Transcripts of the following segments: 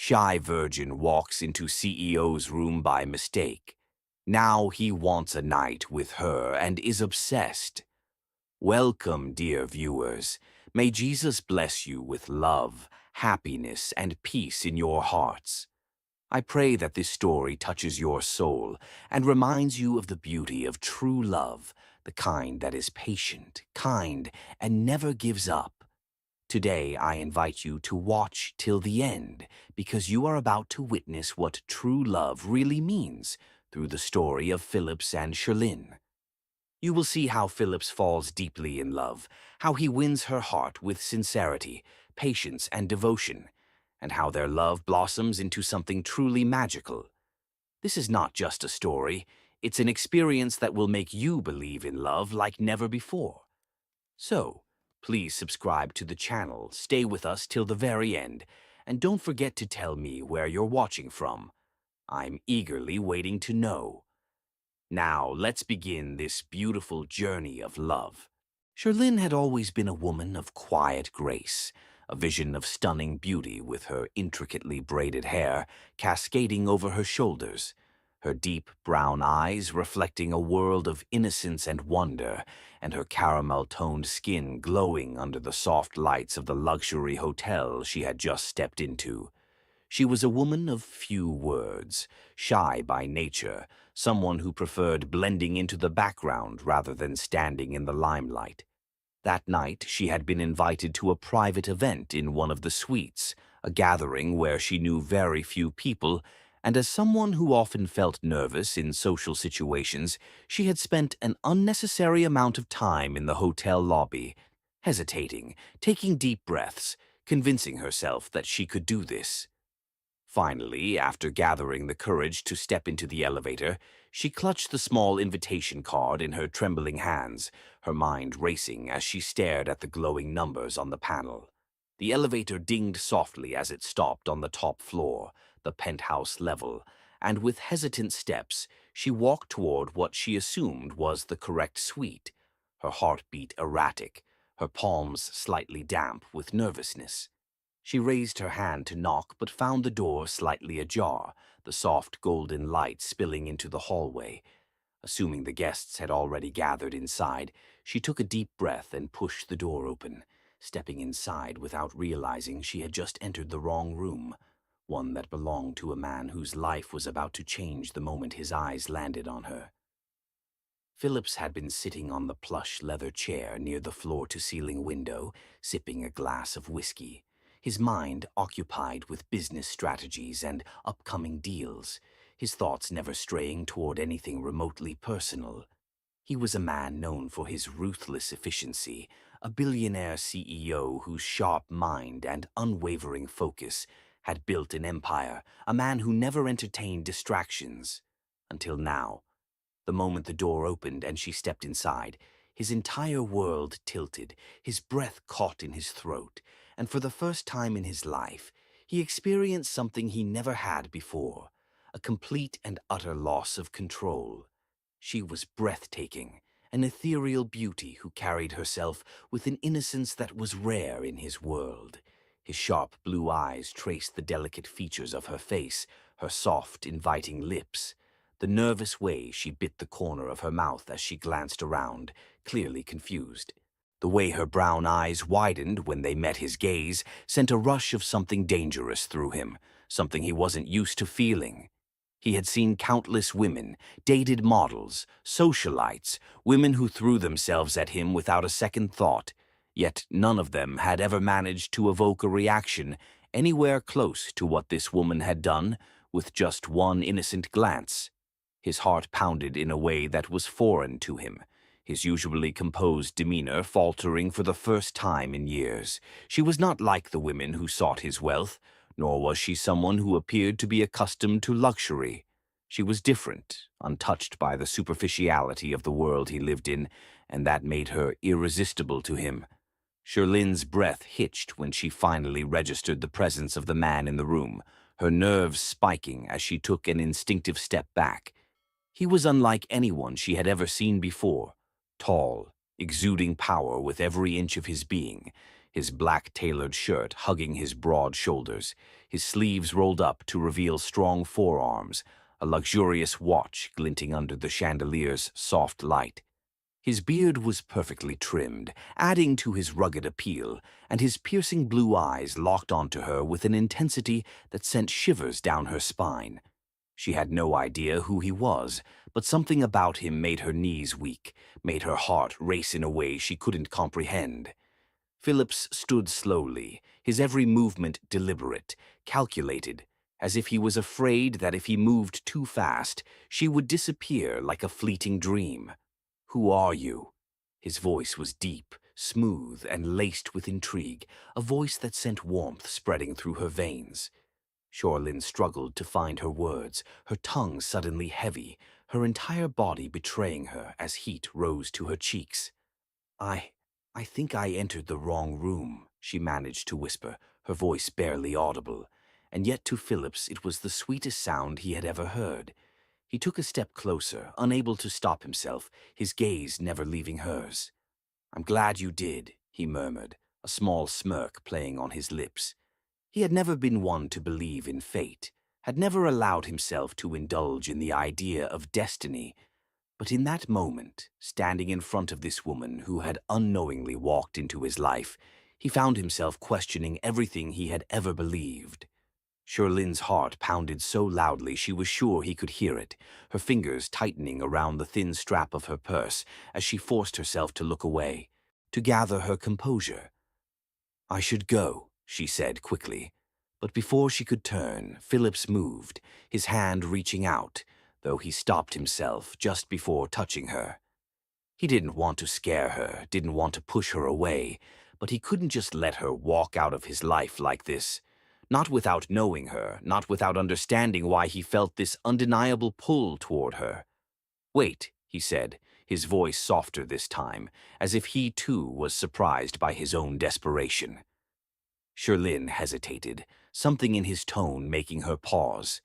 Shy virgin walks into CEO's room by mistake. Now he wants a night with her and is obsessed. Welcome, dear viewers. May Jesus bless you with love, happiness, and peace in your hearts. I pray that this story touches your soul and reminds you of the beauty of true love, the kind that is patient, kind, and never gives up. Today, I invite you to watch till the end because you are about to witness what true love really means through the story of Phillips and Sherlyn. You will see how Phillips falls deeply in love, how he wins her heart with sincerity, patience, and devotion, and how their love blossoms into something truly magical. This is not just a story, it's an experience that will make you believe in love like never before. So, please subscribe to the channel, stay with us till the very end, and don't forget to tell me where you're watching from. I'm eagerly waiting to know. Now, let's begin this beautiful journey of love. Sherlyn had always been a woman of quiet grace, a vision of stunning beauty with her intricately braided hair cascading over her shoulders, her deep brown eyes reflecting a world of innocence and wonder, and her caramel-toned skin glowing under the soft lights of the luxury hotel she had just stepped into. She was a woman of few words, shy by nature, someone who preferred blending into the background rather than standing in the limelight. That night, she had been invited to a private event in one of the suites, a gathering where she knew very few people, and as someone who often felt nervous in social situations, she had spent an unnecessary amount of time in the hotel lobby, hesitating, taking deep breaths, convincing herself that she could do this. Finally, after gathering the courage to step into the elevator, she clutched the small invitation card in her trembling hands, her mind racing as she stared at the glowing numbers on the panel. The elevator dinged softly as it stopped on the top floor, the penthouse level, and with hesitant steps, she walked toward what she assumed was the correct suite, her heartbeat erratic, her palms slightly damp with nervousness. She raised her hand to knock but found the door slightly ajar, the soft golden light spilling into the hallway. Assuming the guests had already gathered inside, she took a deep breath and pushed the door open, stepping inside without realizing she had just entered the wrong room, one that belonged to a man whose life was about to change the moment his eyes landed on her. Phillips had been sitting on the plush leather chair near the floor-to-ceiling window, sipping a glass of whiskey, his mind occupied with business strategies and upcoming deals, his thoughts never straying toward anything remotely personal. He was a man known for his ruthless efficiency, a billionaire CEO whose sharp mind and unwavering focus had built an empire, a man who never entertained distractions. Until now, the moment the door opened and she stepped inside, his entire world tilted, his breath caught in his throat, and for the first time in his life, he experienced something he never had before, a complete and utter loss of control. She was breathtaking, an ethereal beauty who carried herself with an innocence that was rare in his world. His sharp blue eyes traced the delicate features of her face, her soft, inviting lips, the nervous way she bit the corner of her mouth as she glanced around, clearly confused. The way her brown eyes widened when they met his gaze sent a rush of something dangerous through him, something he wasn't used to feeling. He had seen countless women, dated models, socialites, women who threw themselves at him without a second thought, yet none of them had ever managed to evoke a reaction anywhere close to what this woman had done with just one innocent glance. His heart pounded in a way that was foreign to him, his usually composed demeanor faltering for the first time in years. She was not like the women who sought his wealth, nor was she someone who appeared to be accustomed to luxury. She was different, untouched by the superficiality of the world he lived in, and that made her irresistible to him. Sherlyn's breath hitched when she finally registered the presence of the man in the room, her nerves spiking as she took an instinctive step back. He was unlike anyone she had ever seen before, tall, exuding power with every inch of his being, his black tailored shirt hugging his broad shoulders, his sleeves rolled up to reveal strong forearms, a luxurious watch glinting under the chandelier's soft light. His beard was perfectly trimmed, adding to his rugged appeal, and his piercing blue eyes locked onto her with an intensity that sent shivers down her spine. She had no idea who he was, but something about him made her knees weak, made her heart race in a way she couldn't comprehend. Phillips stood slowly, his every movement deliberate, calculated, as if he was afraid that if he moved too fast, she would disappear like a fleeting dream. "Who are you?" His voice was deep, smooth, and laced with intrigue, a voice that sent warmth spreading through her veins. Xiorlin struggled to find her words, her tongue suddenly heavy, her entire body betraying her as heat rose to her cheeks. I think I entered the wrong room," she managed to whisper, her voice barely audible. And yet to Phillips it was the sweetest sound he had ever heard. He took a step closer, unable to stop himself, his gaze never leaving hers. "I'm glad you did," he murmured, a small smirk playing on his lips. He had never been one to believe in fate, had never allowed himself to indulge in the idea of destiny. But in that moment, standing in front of this woman who had unknowingly walked into his life, he found himself questioning everything he had ever believed. Xiorlin's heart pounded so loudly she was sure he could hear it, her fingers tightening around the thin strap of her purse as she forced herself to look away, to gather her composure. "I should go," she said quickly. But before she could turn, Phillips moved, his hand reaching out, though he stopped himself just before touching her. He didn't want to scare her, didn't want to push her away, but he couldn't just let her walk out of his life like this. Not without knowing her, not without understanding why he felt this undeniable pull toward her. "Wait," he said, his voice softer this time, as if he too was surprised by his own desperation. Xiorlin hesitated, something in his tone making her pause.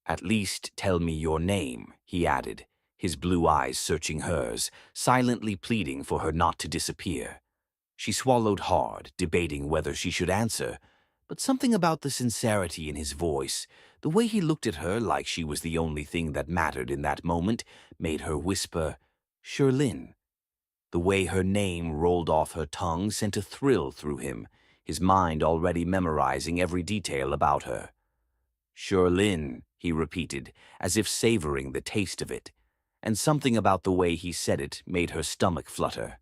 "At least tell me your name," he added, his blue eyes searching hers, silently pleading for her not to disappear. She swallowed hard, debating whether she should answer, but something about the sincerity in his voice, the way he looked at her like she was the only thing that mattered in that moment, made her whisper, "Xiorlin." The way her name rolled off her tongue sent a thrill through him, his mind already memorizing every detail about her. "Xiorlin," he repeated, as if savoring the taste of it, and something about the way he said it made her stomach flutter.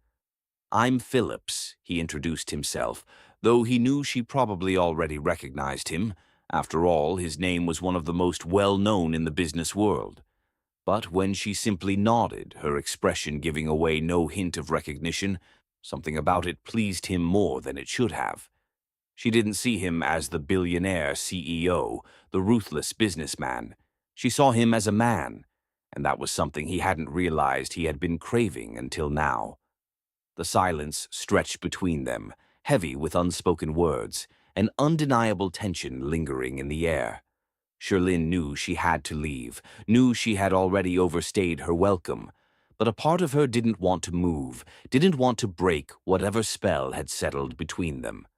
"I'm Phillips," he introduced himself, though he knew she probably already recognized him. After all, his name was one of the most well-known in the business world. But when she simply nodded, her expression giving away no hint of recognition, something about it pleased him more than it should have. She didn't see him as the billionaire CEO, the ruthless businessman. She saw him as a man, and that was something he hadn't realized he had been craving until now. The silence stretched between them, heavy with unspoken words, an undeniable tension lingering in the air. Xiorlin knew she had to leave, knew she had already overstayed her welcome, but a part of her didn't want to move, didn't want to break whatever spell had settled between them.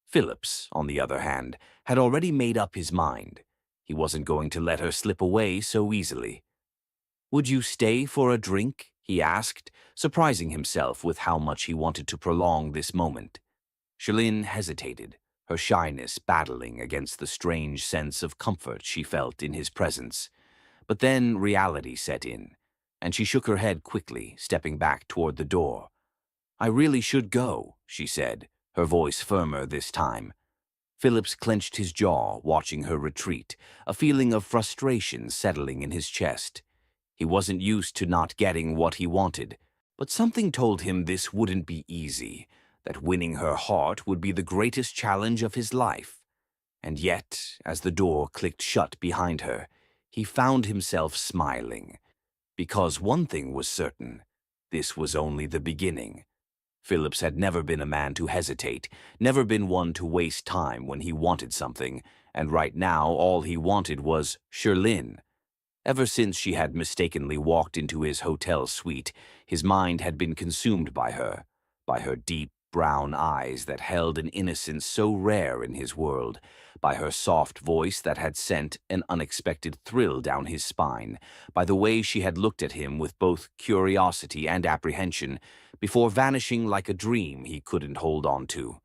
Phillips, on the other hand, had already made up his mind. He wasn't going to let her slip away so easily. "Would you stay for a drink?" he asked, surprising himself with how much he wanted to prolong this moment. Xiorlin hesitated, her shyness battling against the strange sense of comfort she felt in his presence. But then reality set in, and she shook her head quickly, stepping back toward the door. "I really should go," she said, her voice firmer this time. Phillips clenched his jaw, watching her retreat, a feeling of frustration settling in his chest. He wasn't used to not getting what he wanted, but something told him this wouldn't be easy, that winning her heart would be the greatest challenge of his life. And yet, as the door clicked shut behind her, he found himself smiling. Because one thing was certain, this was only the beginning. Phillips had never been a man to hesitate, never been one to waste time when he wanted something, and right now all he wanted was Xiorlin. Ever since she had mistakenly walked into his hotel suite, his mind had been consumed by her deep, brown eyes that held an innocence so rare in his world, by her soft voice that had sent an unexpected thrill down his spine, by the way she had looked at him with both curiosity and apprehension, before vanishing like a dream he couldn't hold on to.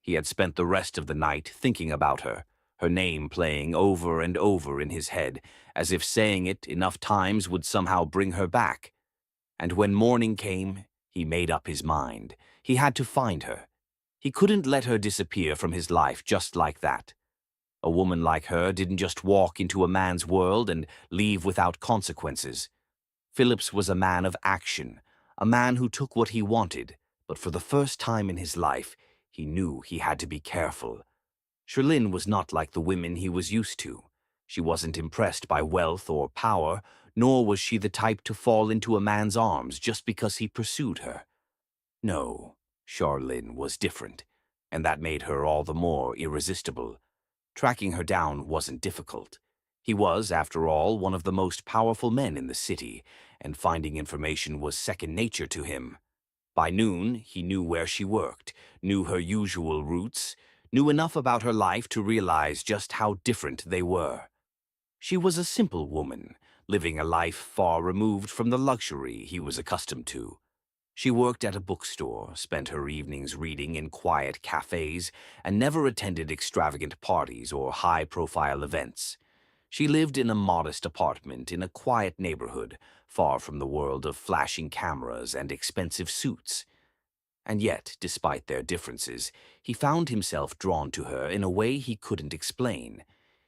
He had spent the rest of the night thinking about her, her name playing over and over in his head, as if saying it enough times would somehow bring her back. And when morning came, he made up his mind. He had to find her. He couldn't let her disappear from his life just like that. A woman like her didn't just walk into a man's world and leave without consequences. Phillips was a man of action, a man who took what he wanted, but for the first time in his life, he knew he had to be careful. Sherlyn was not like the women he was used to. She wasn't impressed by wealth or power, nor was she the type to fall into a man's arms just because he pursued her. No, Sherlyn was different, and that made her all the more irresistible. Tracking her down wasn't difficult. He was, after all, one of the most powerful men in the city, and finding information was second nature to him. By noon, he knew where she worked, knew her usual routes, knew enough about her life to realize just how different they were. She was a simple woman, living a life far removed from the luxury he was accustomed to. She worked at a bookstore, spent her evenings reading in quiet cafes, and never attended extravagant parties or high-profile events. She lived in a modest apartment in a quiet neighborhood, far from the world of flashing cameras and expensive suits. And yet, despite their differences, he found himself drawn to her in a way he couldn't explain.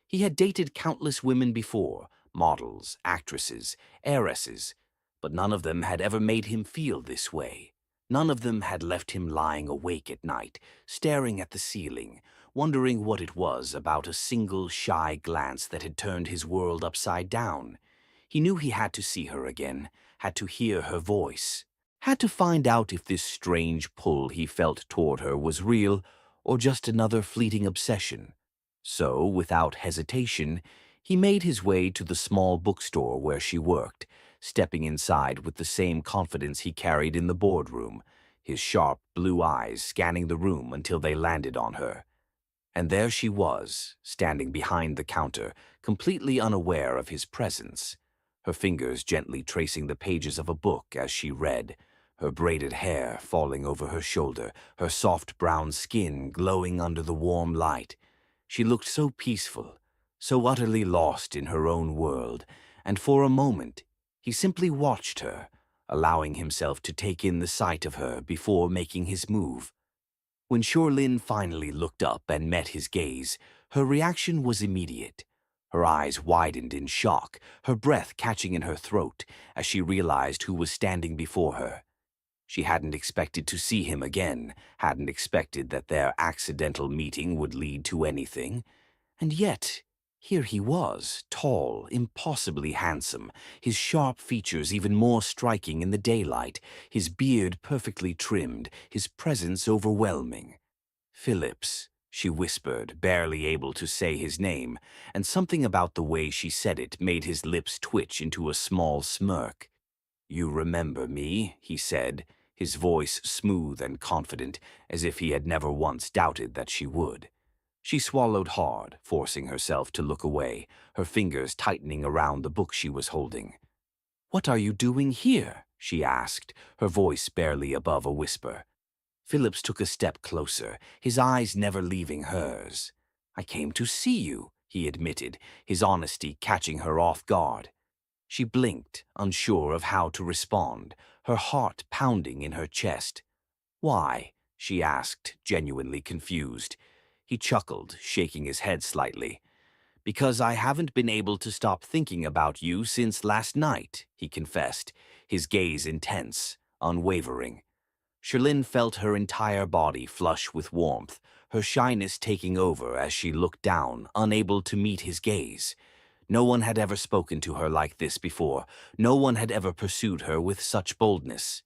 He had dated countless women before, models, actresses, heiresses, but none of them had ever made him feel this way. None of them had left him lying awake at night, staring at the ceiling, wondering what it was about a single shy glance that had turned his world upside down. He knew he had to see her again, had to hear her voice, had to find out if this strange pull he felt toward her was real or just another fleeting obsession. So, without hesitation, he made his way to the small bookstore where she worked, stepping inside with the same confidence he carried in the boardroom, his sharp blue eyes scanning the room until they landed on her. And there she was, standing behind the counter, completely unaware of his presence, her fingers gently tracing the pages of a book as she read, her braided hair falling over her shoulder, her soft brown skin glowing under the warm light. She looked so peaceful, so utterly lost in her own world, and for a moment he simply watched her, allowing himself to take in the sight of her before making his move. When Sherlyn finally looked up and met his gaze, her reaction was immediate. Her eyes widened in shock, her breath catching in her throat as she realized who was standing before her. She hadn't expected to see him again, hadn't expected that their accidental meeting would lead to anything. And yet, here he was, tall, impossibly handsome, his sharp features even more striking in the daylight, his beard perfectly trimmed, his presence overwhelming. "Phillips," she whispered, barely able to say his name, and something about the way she said it made his lips twitch into a small smirk. "You remember me," he said, his voice smooth and confident, as if he had never once doubted that she would. She swallowed hard, forcing herself to look away, her fingers tightening around the book she was holding. "What are you doing here?" she asked, her voice barely above a whisper. Phillips took a step closer, his eyes never leaving hers. "I came to see you," he admitted, his honesty catching her off guard. She blinked, unsure of how to respond, her heart pounding in her chest. "Why?" she asked, genuinely confused. He chuckled, shaking his head slightly. "Because I haven't been able to stop thinking about you since last night," he confessed, his gaze intense, unwavering. Sherlyn felt her entire body flush with warmth, her shyness taking over as she looked down, unable to meet his gaze. No one had ever spoken to her like this before. No one had ever pursued her with such boldness.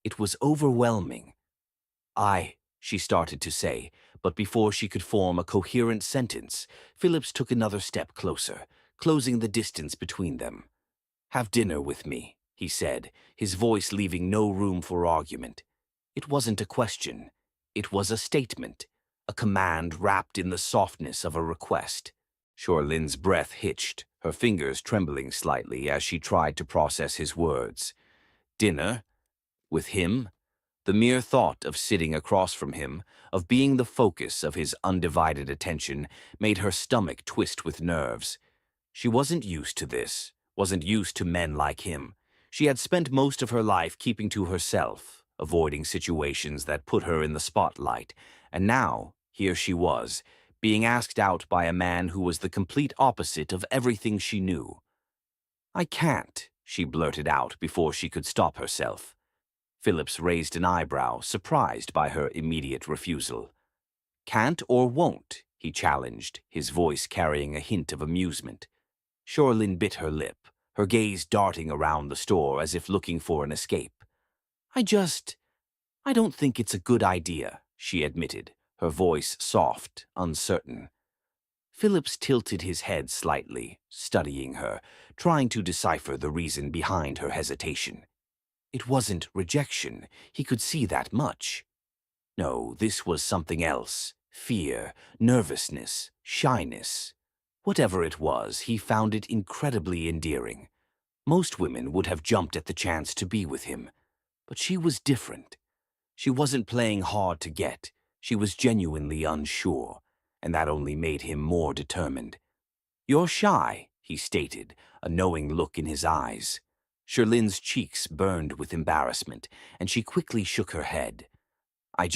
It was overwhelming. She started to say, but before she could form a coherent sentence, Phillips took another step closer, closing the distance between them. "Have dinner with me," he said, his voice leaving no room for argument. It wasn't a question. It was a statement, a command wrapped in the softness of a request. Shorlin's breath hitched, her fingers trembling slightly as she tried to process his words. Dinner? With him? The mere thought of sitting across from him, of being the focus of his undivided attention, made her stomach twist with nerves. She wasn't used to this, wasn't used to men like him. She had spent most of her life keeping to herself, avoiding situations that put her in the spotlight, and now, here she was, being asked out by a man who was the complete opposite of everything she knew. "I can't," she blurted out before she could stop herself. Phillips raised an eyebrow, surprised by her immediate refusal. "Can't or won't?" he challenged, his voice carrying a hint of amusement. Shorlin bit her lip, her gaze darting around the store as if looking for an escape. I don't think it's a good idea," she admitted, her voice soft, uncertain. Phillips tilted his head slightly, studying her, trying to decipher the reason behind her hesitation. It wasn't rejection, he could see that much. No, this was something else. Fear, nervousness, shyness. Whatever it was, he found it incredibly endearing. Most women would have jumped at the chance to be with him. But she was different. She wasn't playing hard to get. She was genuinely unsure, and that only made him more determined. "You're shy," he stated, a knowing look in his eyes. Shirlin's cheeks burned with embarrassment, and she quickly shook her head. I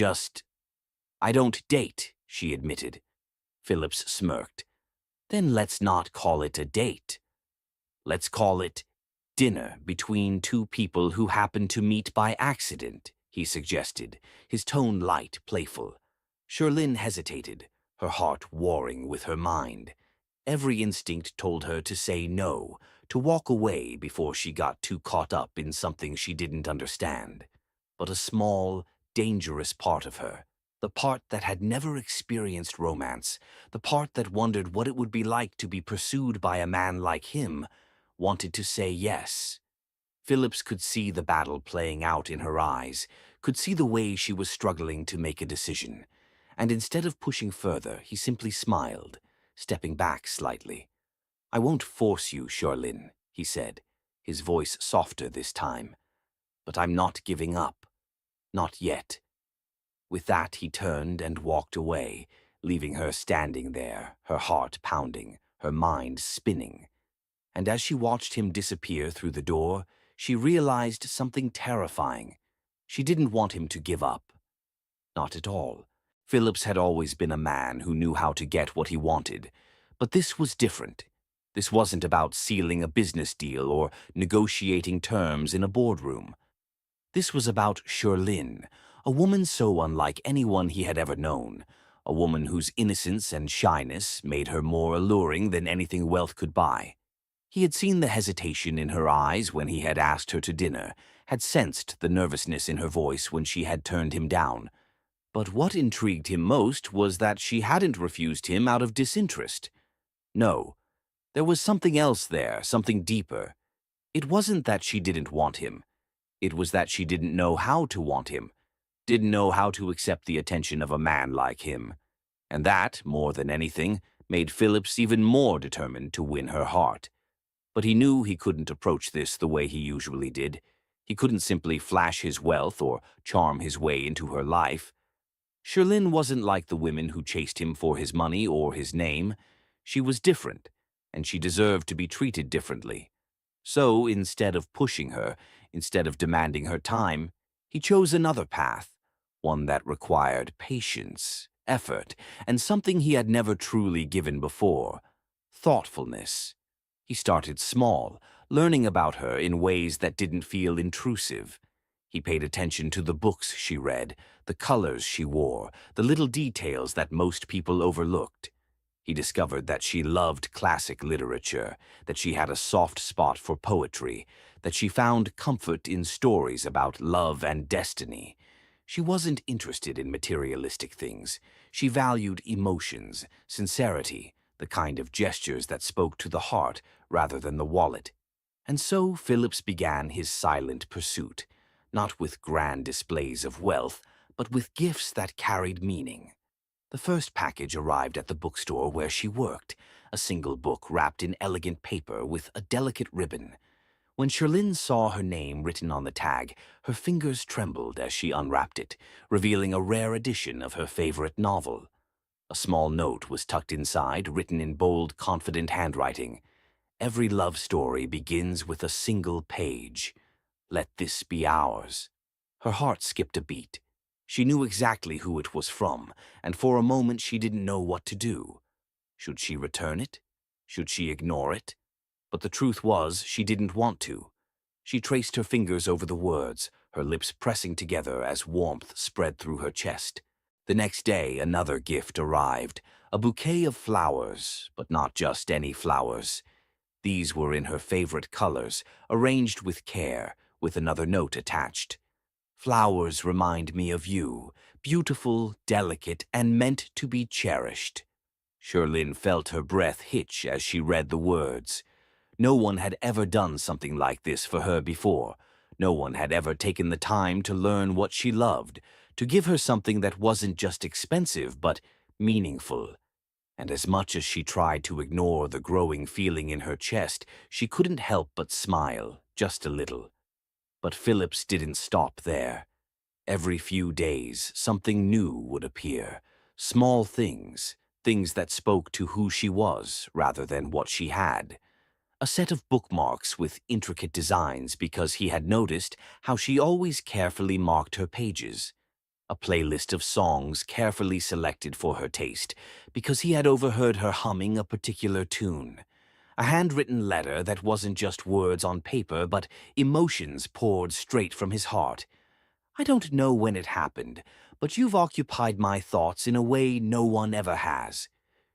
don't date," she admitted. Phillips smirked. "Then let's not call it a date. Let's call it dinner between two people who happen to meet by accident," he suggested, his tone light, playful. Shirlin hesitated, her heart warring with her mind. Every instinct told her to say no, to walk away before she got too caught up in something she didn't understand. But a small, dangerous part of her, the part that had never experienced romance, the part that wondered what it would be like to be pursued by a man like him, wanted to say yes. Phillips could see the battle playing out in her eyes, could see the way she was struggling to make a decision. And instead of pushing further, he simply smiled, stepping back slightly. "I won't force you, Shirlin," he said, his voice softer this time. "But I'm not giving up. Not yet." With that, he turned and walked away, leaving her standing there, her heart pounding, her mind spinning. And as she watched him disappear through the door, she realized something terrifying. She didn't want him to give up. Not at all. Phillips had always been a man who knew how to get what he wanted. But this was different. This wasn't about sealing a business deal or negotiating terms in a boardroom. This was about Shirlin, a woman so unlike anyone he had ever known, a woman whose innocence and shyness made her more alluring than anything wealth could buy. He had seen the hesitation in her eyes when he had asked her to dinner, had sensed the nervousness in her voice when she had turned him down. But what intrigued him most was that she hadn't refused him out of disinterest. No, there was something else there, something deeper. It wasn't that she didn't want him. It was that she didn't know how to want him, didn't know how to accept the attention of a man like him. And that, more than anything, made Phillips even more determined to win her heart. But he knew he couldn't approach this the way he usually did. He couldn't simply flash his wealth or charm his way into her life. Shirlin wasn't like the women who chased him for his money or his name. She was different, and she deserved to be treated differently. So, instead of pushing her, instead of demanding her time, he chose another path, one that required patience, effort, and something he had never truly given before: thoughtfulness. He started small, learning about her in ways that didn't feel intrusive. He paid attention to the books she read, the colors she wore, the little details that most people overlooked. He discovered that she loved classic literature, that she had a soft spot for poetry, that she found comfort in stories about love and destiny. She wasn't interested in materialistic things. She valued emotions, sincerity, the kind of gestures that spoke to the heart rather than the wallet. And so Phillips began his silent pursuit, not with grand displays of wealth, but with gifts that carried meaning. The first package arrived at the bookstore where she worked, a single book wrapped in elegant paper with a delicate ribbon. When Sherlyn saw her name written on the tag, her fingers trembled as she unwrapped it, revealing a rare edition of her favorite novel. A small note was tucked inside, written in bold, confident handwriting. Every love story begins with a single page. Let this be ours. Her heart skipped a beat. She knew exactly who it was from, and for a moment she didn't know what to do. Should she return it? Should she ignore it? But the truth was, she didn't want to. She traced her fingers over the words, her lips pressing together as warmth spread through her chest. The next day, another gift arrived, a bouquet of flowers, but not just any flowers. These were in her favorite colors, arranged with care, with another note attached. Flowers remind me of you, beautiful, delicate, and meant to be cherished. Sherlyn felt her breath hitch as she read the words. No one had ever done something like this for her before. No one had ever taken the time to learn what she loved, to give her something that wasn't just expensive, but meaningful. And as much as she tried to ignore the growing feeling in her chest, she couldn't help but smile, just a little. But Phillips didn't stop there. Every few days, something new would appear. Small things, things that spoke to who she was rather than what she had. A set of bookmarks with intricate designs because he had noticed how she always carefully marked her pages. A playlist of songs carefully selected for her taste because he had overheard her humming a particular tune. A handwritten letter that wasn't just words on paper but emotions poured straight from his heart. I don't know when it happened, but you've occupied my thoughts in a way no one ever has.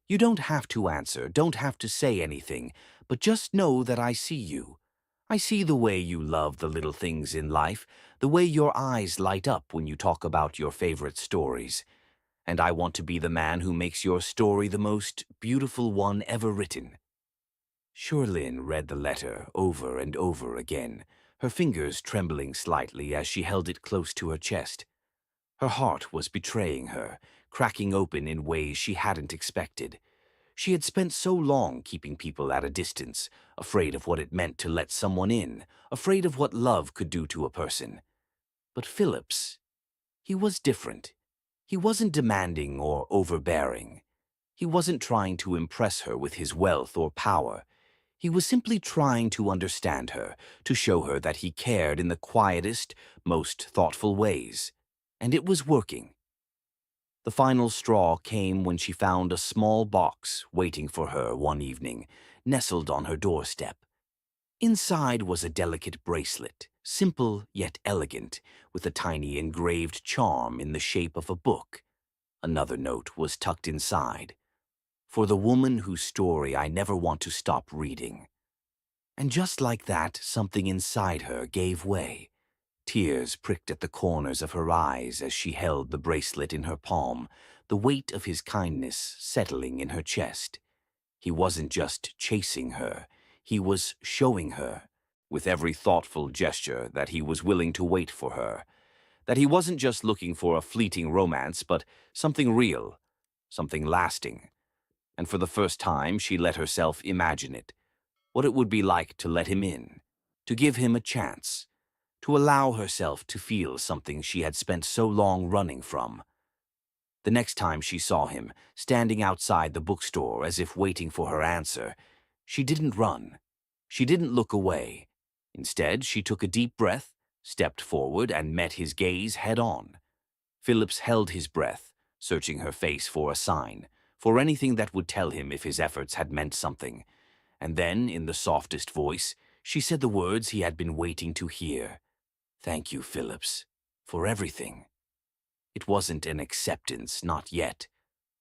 You don't have to answer, don't have to say anything, but just know that I see you. I see the way you love the little things in life, the way your eyes light up when you talk about your favorite stories. And I want to be the man who makes your story the most beautiful one ever written. Sherlyn read the letter over and over again, her fingers trembling slightly as she held it close to her chest. Her heart was betraying her, cracking open in ways she hadn't expected. She had spent so long keeping people at a distance, afraid of what it meant to let someone in, afraid of what love could do to a person. But Phillips, he was different. He wasn't demanding or overbearing. He wasn't trying to impress her with his wealth or power. He was simply trying to understand her, to show her that he cared in the quietest, most thoughtful ways. And it was working. The final straw came when she found a small box waiting for her one evening, nestled on her doorstep. Inside was a delicate bracelet, simple yet elegant, with a tiny engraved charm in the shape of a book. Another note was tucked inside. For the woman whose story I never want to stop reading. And just like that, something inside her gave way. Tears pricked at the corners of her eyes as she held the bracelet in her palm, the weight of his kindness settling in her chest. He wasn't just chasing her, he was showing her, with every thoughtful gesture, that he was willing to wait for her, that he wasn't just looking for a fleeting romance, but something real, something lasting. And for the first time, she let herself imagine it, what it would be like to let him in, to give him a chance, to allow herself to feel something she had spent so long running from. The next time she saw him, standing outside the bookstore as if waiting for her answer, she didn't run. She didn't look away. Instead, she took a deep breath, stepped forward, and met his gaze head-on. Phillips held his breath, searching her face for a sign, for anything that would tell him if his efforts had meant something. And then, in the softest voice, she said the words he had been waiting to hear. "Thank you, Phillips, for everything." It wasn't an acceptance, not yet,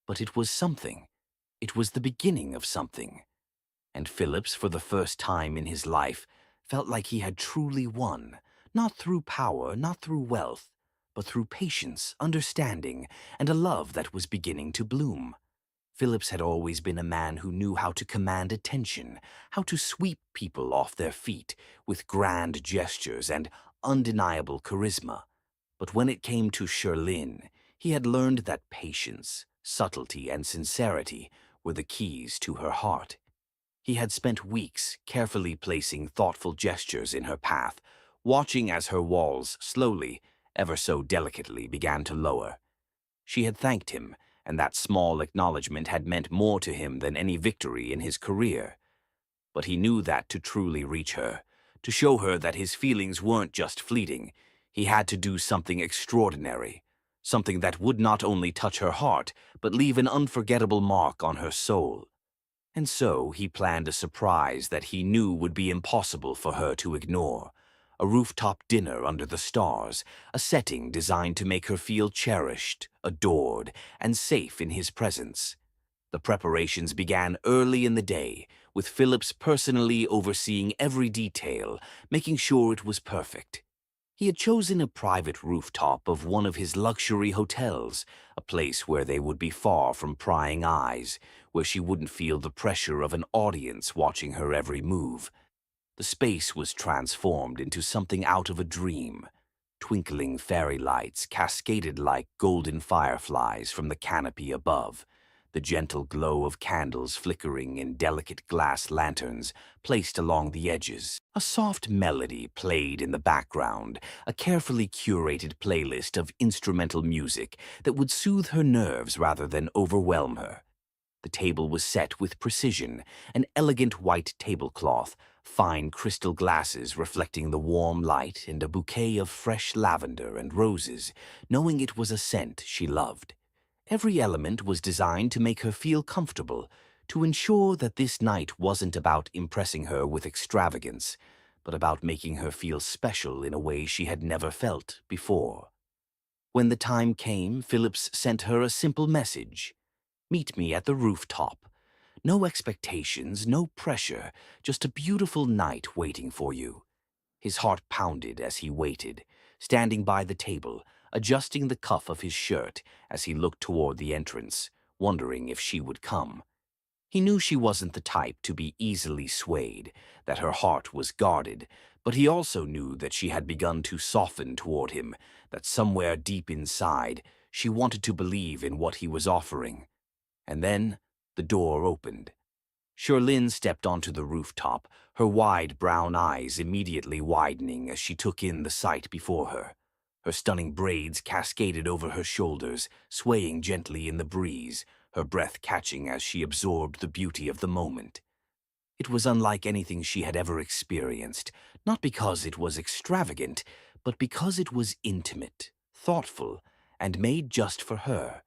but it was something. It was the beginning of something. And Phillips, for the first time in his life, felt like he had truly won, not through power, not through wealth, but through patience, understanding, and a love that was beginning to bloom. Phillips had always been a man who knew how to command attention, how to sweep people off their feet with grand gestures and undeniable charisma. But when it came to Sherlyn, he had learned that patience, subtlety, and sincerity were the keys to her heart. He had spent weeks carefully placing thoughtful gestures in her path, watching as her walls slowly, ever so delicately, began to lower. She had thanked him, and that small acknowledgment had meant more to him than any victory in his career. But he knew that to truly reach her, to show her that his feelings weren't just fleeting, he had to do something extraordinary, something that would not only touch her heart, but leave an unforgettable mark on her soul. And so he planned a surprise that he knew would be impossible for her to ignore. A rooftop dinner under the stars, a setting designed to make her feel cherished, adored, and safe in his presence. The preparations began early in the day, with Phillips personally overseeing every detail, making sure it was perfect. He had chosen a private rooftop of one of his luxury hotels, a place where they would be far from prying eyes, where she wouldn't feel the pressure of an audience watching her every move. The space was transformed into something out of a dream. Twinkling fairy lights cascaded like golden fireflies from the canopy above, the gentle glow of candles flickering in delicate glass lanterns placed along the edges. A soft melody played in the background, a carefully curated playlist of instrumental music that would soothe her nerves rather than overwhelm her. The table was set with precision, an elegant white tablecloth, fine crystal glasses reflecting the warm light, and a bouquet of fresh lavender and roses, knowing it was a scent she loved. Every element was designed to make her feel comfortable, to ensure that this night wasn't about impressing her with extravagance, but about making her feel special in a way she had never felt before. When the time came, Phillips sent her a simple message. "Meet me at the rooftop. No expectations, no pressure, just a beautiful night waiting for you." His heart pounded as he waited, standing by the table, adjusting the cuff of his shirt as he looked toward the entrance, wondering if she would come. He knew she wasn't the type to be easily swayed, that her heart was guarded, but he also knew that she had begun to soften toward him, that somewhere deep inside she wanted to believe in what he was offering. And then the door opened. Sherlyn stepped onto the rooftop, her wide brown eyes immediately widening as she took in the sight before her. Her stunning braids cascaded over her shoulders, swaying gently in the breeze, her breath catching as she absorbed the beauty of the moment. It was unlike anything she had ever experienced, not because it was extravagant, but because it was intimate, thoughtful, and made just for her.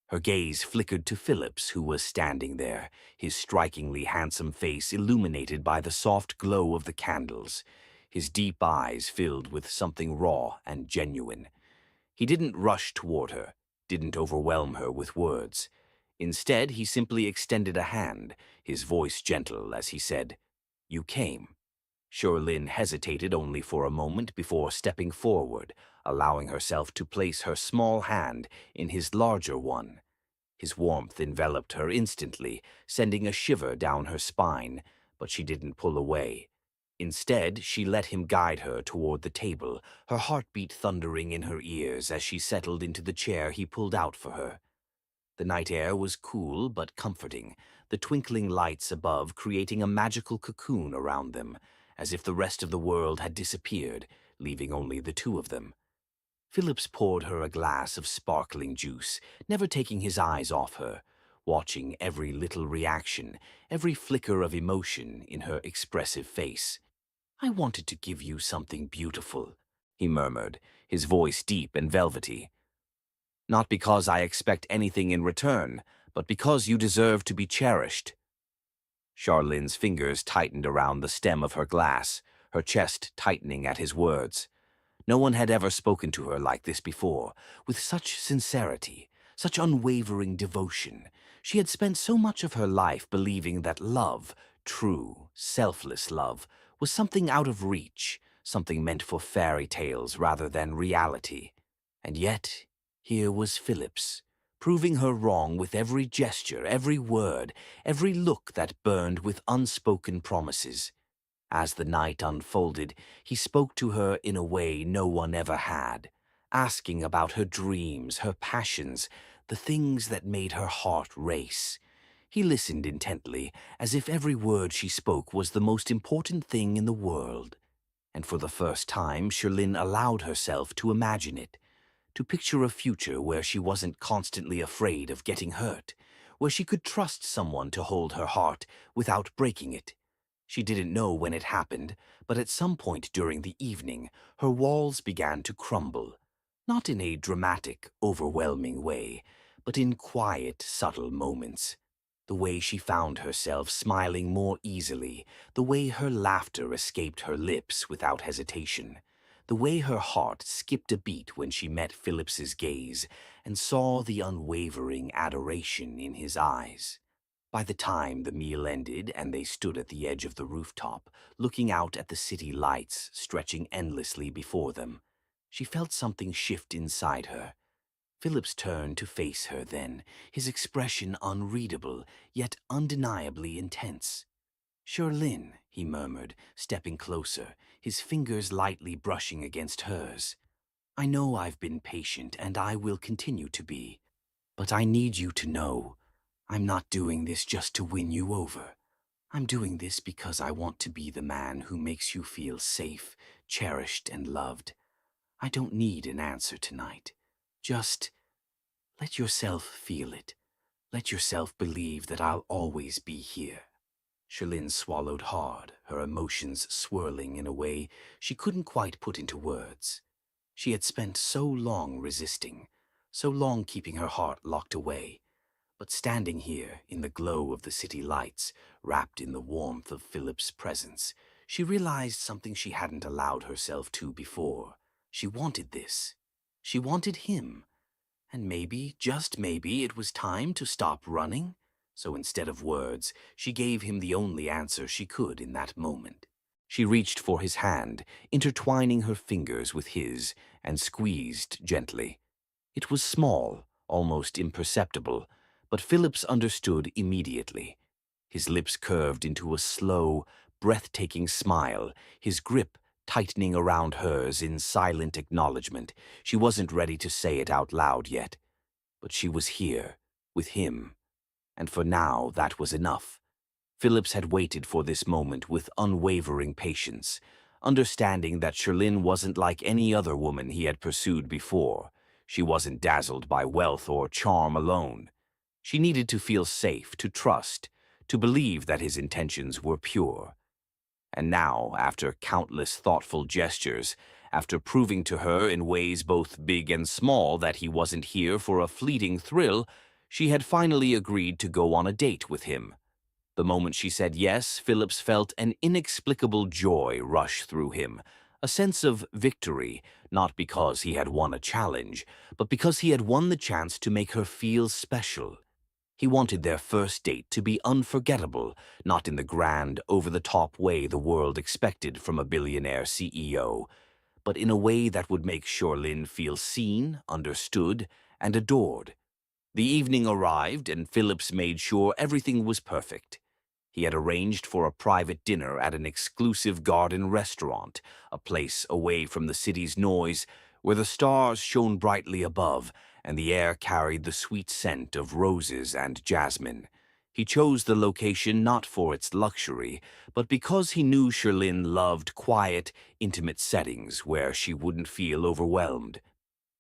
Her gaze flickered to Phillips, who was standing there, his strikingly handsome face illuminated by the soft glow of the candles, his deep eyes filled with something raw and genuine. He didn't rush toward her, didn't overwhelm her with words. Instead, he simply extended a hand, his voice gentle as he said, "You came." Sherlyn hesitated only for a moment before stepping forward, allowing herself to place her small hand in his larger one. His warmth enveloped her instantly, sending a shiver down her spine, but she didn't pull away. Instead, she let him guide her toward the table, her heartbeat thundering in her ears as she settled into the chair he pulled out for her. The night air was cool but comforting, the twinkling lights above creating a magical cocoon around them, as if the rest of the world had disappeared, leaving only the two of them. Phillips poured her a glass of sparkling juice, never taking his eyes off her, watching every little reaction, every flicker of emotion in her expressive face. "I wanted to give you something beautiful," he murmured, his voice deep and velvety. "Not because I expect anything in return, but because you deserve to be cherished." Sherlyn's fingers tightened around the stem of her glass, her chest tightening at his words. No one had ever spoken to her like this before, with such sincerity, such unwavering devotion. She had spent so much of her life believing that love, true, selfless love, was something out of reach, something meant for fairy tales rather than reality. And yet, here was Phillips, proving her wrong with every gesture, every word, every look that burned with unspoken promises. As the night unfolded, he spoke to her in a way no one ever had, asking about her dreams, her passions, the things that made her heart race. He listened intently, as if every word she spoke was the most important thing in the world. And for the first time, Sherlyn allowed herself to imagine it, to picture a future where she wasn't constantly afraid of getting hurt, where she could trust someone to hold her heart without breaking it. She didn't know when it happened, but at some point during the evening, her walls began to crumble. Not in a dramatic, overwhelming way, but in quiet, subtle moments. The way she found herself smiling more easily, the way her laughter escaped her lips without hesitation, the way her heart skipped a beat when she met Phillips's gaze and saw the unwavering adoration in his eyes. By the time the meal ended and they stood at the edge of the rooftop, looking out at the city lights stretching endlessly before them, she felt something shift inside her. Phillips turned to face her then, his expression unreadable, yet undeniably intense. "Sherlyn," he murmured, stepping closer, his fingers lightly brushing against hers. "I know I've been patient, and I will continue to be. But I need you to know, I'm not doing this just to win you over. I'm doing this because I want to be the man who makes you feel safe, cherished, and loved. I don't need an answer tonight. Just let yourself feel it. Let yourself believe that I'll always be here." Sherlyn swallowed hard, her emotions swirling in a way she couldn't quite put into words. She had spent so long resisting, so long keeping her heart locked away. But standing here in the glow of the city lights, wrapped in the warmth of Philip's presence, she realized something she hadn't allowed herself to before. She wanted this. She wanted him. And maybe, just maybe, it was time to stop running. So instead of words, she gave him the only answer she could in that moment. She reached for his hand, intertwining her fingers with his, and squeezed gently. It was small, almost imperceptible, but Phillips understood immediately. His lips curved into a slow, breathtaking smile, his grip tightening around hers in silent acknowledgement. She wasn't ready to say it out loud yet, but she was here, with him, and for now that was enough. Phillips had waited for this moment with unwavering patience, understanding that Sherlyn wasn't like any other woman he had pursued before. She wasn't dazzled by wealth or charm alone. She needed to feel safe, to trust, to believe that his intentions were pure. And now, after countless thoughtful gestures, after proving to her in ways both big and small that he wasn't here for a fleeting thrill, she had finally agreed to go on a date with him. The moment she said yes, Phillips felt an inexplicable joy rush through him, a sense of victory, not because he had won a challenge, but because he had won the chance to make her feel special. He wanted their first date to be unforgettable, not in the grand, over-the-top way the world expected from a billionaire CEO, but in a way that would make Sherlyn feel seen, understood, and adored. The evening arrived, and Phillips made sure everything was perfect. He had arranged for a private dinner at an exclusive garden restaurant, a place away from the city's noise, where the stars shone brightly above and the air carried the sweet scent of roses and jasmine. He chose the location not for its luxury, but because he knew Sherlyn loved quiet, intimate settings where she wouldn't feel overwhelmed.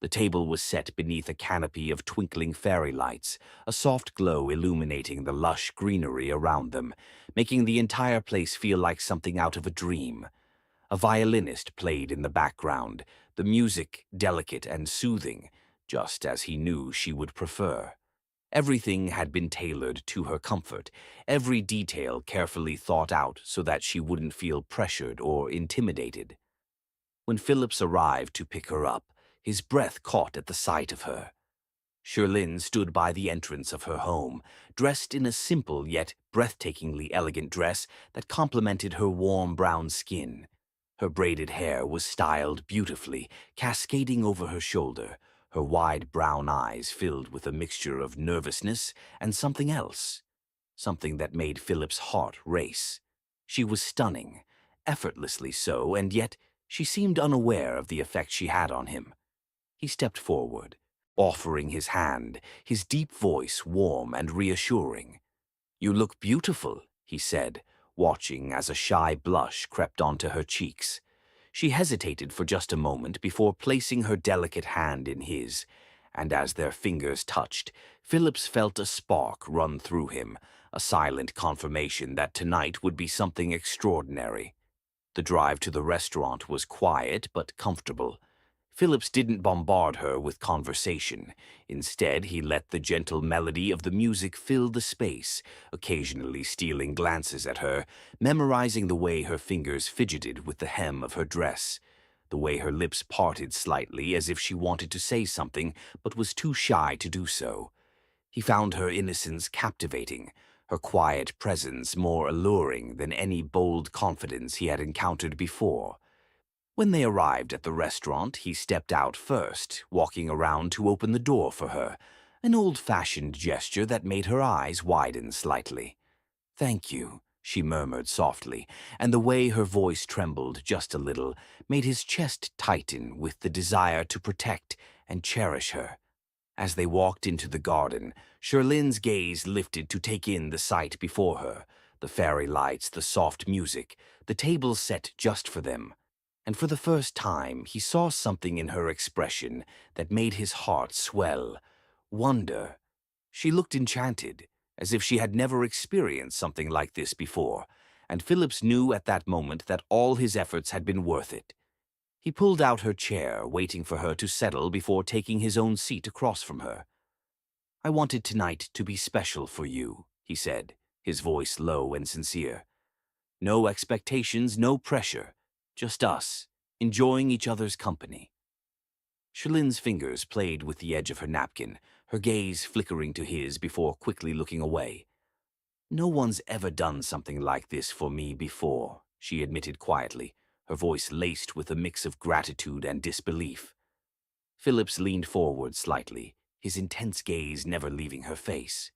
The table was set beneath a canopy of twinkling fairy lights, a soft glow illuminating the lush greenery around them, making the entire place feel like something out of a dream. A violinist played in the background, the music delicate and soothing, just as he knew she would prefer. Everything had been tailored to her comfort, every detail carefully thought out so that she wouldn't feel pressured or intimidated. When Phillips arrived to pick her up, his breath caught at the sight of her. Sherlyn stood by the entrance of her home, dressed in a simple yet breathtakingly elegant dress that complemented her warm brown skin. Her braided hair was styled beautifully, cascading over her shoulder, her wide brown eyes filled with a mixture of nervousness and something else, something that made Philip's heart race. She was stunning, effortlessly so, and yet she seemed unaware of the effect she had on him. He stepped forward, offering his hand, his deep voice warm and reassuring. "You look beautiful," he said, watching as a shy blush crept onto her cheeks. She hesitated for just a moment before placing her delicate hand in his, and as their fingers touched, Phillips felt a spark run through him, a silent confirmation that tonight would be something extraordinary. The drive to the restaurant was quiet but comfortable. Phillips didn't bombard her with conversation. Instead, he let the gentle melody of the music fill the space, occasionally stealing glances at her, memorizing the way her fingers fidgeted with the hem of her dress, the way her lips parted slightly as if she wanted to say something but was too shy to do so. He found her innocence captivating, her quiet presence more alluring than any bold confidence he had encountered before. When they arrived at the restaurant, he stepped out first, walking around to open the door for her, an old-fashioned gesture that made her eyes widen slightly. "Thank you," she murmured softly, and the way her voice trembled just a little made his chest tighten with the desire to protect and cherish her. As they walked into the garden, Sherlin's gaze lifted to take in the sight before her, the fairy lights, the soft music, the table set just for them. And for the first time, he saw something in her expression that made his heart swell. Wonder. She looked enchanted, as if she had never experienced something like this before, and Phillips knew at that moment that all his efforts had been worth it. He pulled out her chair, waiting for her to settle before taking his own seat across from her. "I wanted tonight to be special for you," he said, his voice low and sincere. "No expectations, no pressure. Just us, enjoying each other's company." Sherlin's fingers played with the edge of her napkin, her gaze flickering to his before quickly looking away. "No one's ever done something like this for me before," she admitted quietly, her voice laced with a mix of gratitude and disbelief. Phillips leaned forward slightly, his intense gaze never leaving her face.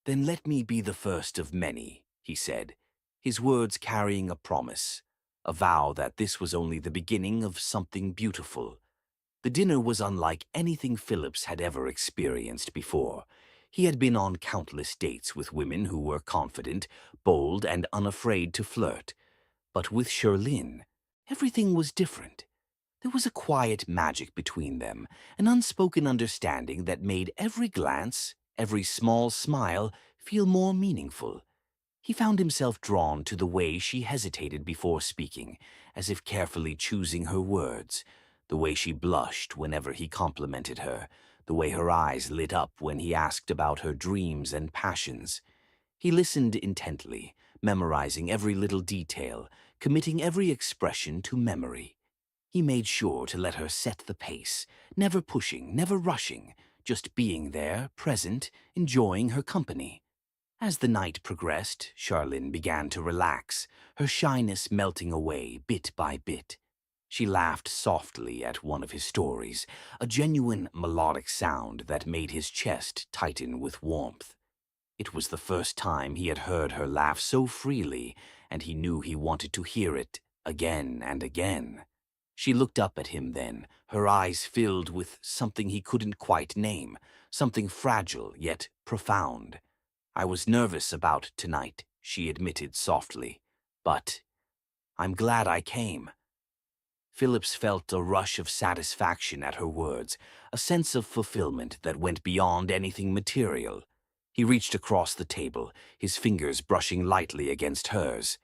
"Then let me be the first of many," he said, his words carrying a promise, a vow that this was only the beginning of something beautiful. The dinner was unlike anything Phillips had ever experienced before. He had been on countless dates with women who were confident, bold, and unafraid to flirt. But with Sherlin, everything was different. There was a quiet magic between them, an unspoken understanding that made every glance, every small smile, feel more meaningful. He found himself drawn to the way she hesitated before speaking, as if carefully choosing her words, the way she blushed whenever he complimented her, the way her eyes lit up when he asked about her dreams and passions. He listened intently, memorizing every little detail, committing every expression to memory. He made sure to let her set the pace, never pushing, never rushing, just being there, present, enjoying her company. As the night progressed, Sherlin began to relax, her shyness melting away bit by bit. She laughed softly at one of his stories, a genuine melodic sound that made his chest tighten with warmth. It was the first time he had heard her laugh so freely, and he knew he wanted to hear it again and again. She looked up at him then, her eyes filled with something he couldn't quite name, something fragile yet profound. "I was nervous about tonight," she admitted softly, "but I'm glad I came." Phillips felt a rush of satisfaction at her words, a sense of fulfillment that went beyond anything material. He reached across the table, his fingers brushing lightly against hers.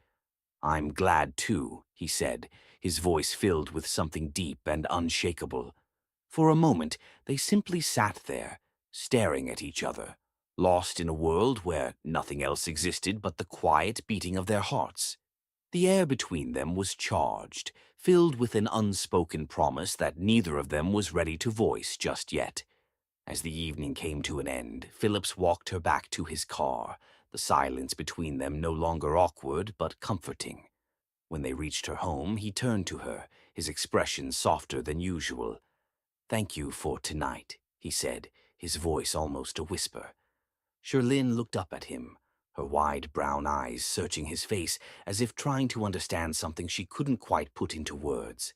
"I'm glad too," he said, his voice filled with something deep and unshakable. For a moment, they simply sat there, staring at each other, lost in a world where nothing else existed but the quiet beating of their hearts. The air between them was charged, filled with an unspoken promise that neither of them was ready to voice just yet. As the evening came to an end, Phillips walked her back to his car, the silence between them no longer awkward but comforting. When they reached her home, he turned to her, his expression softer than usual. "Thank you for tonight," he said, his voice almost a whisper. Sherlin looked up at him, her wide brown eyes searching his face as if trying to understand something she couldn't quite put into words.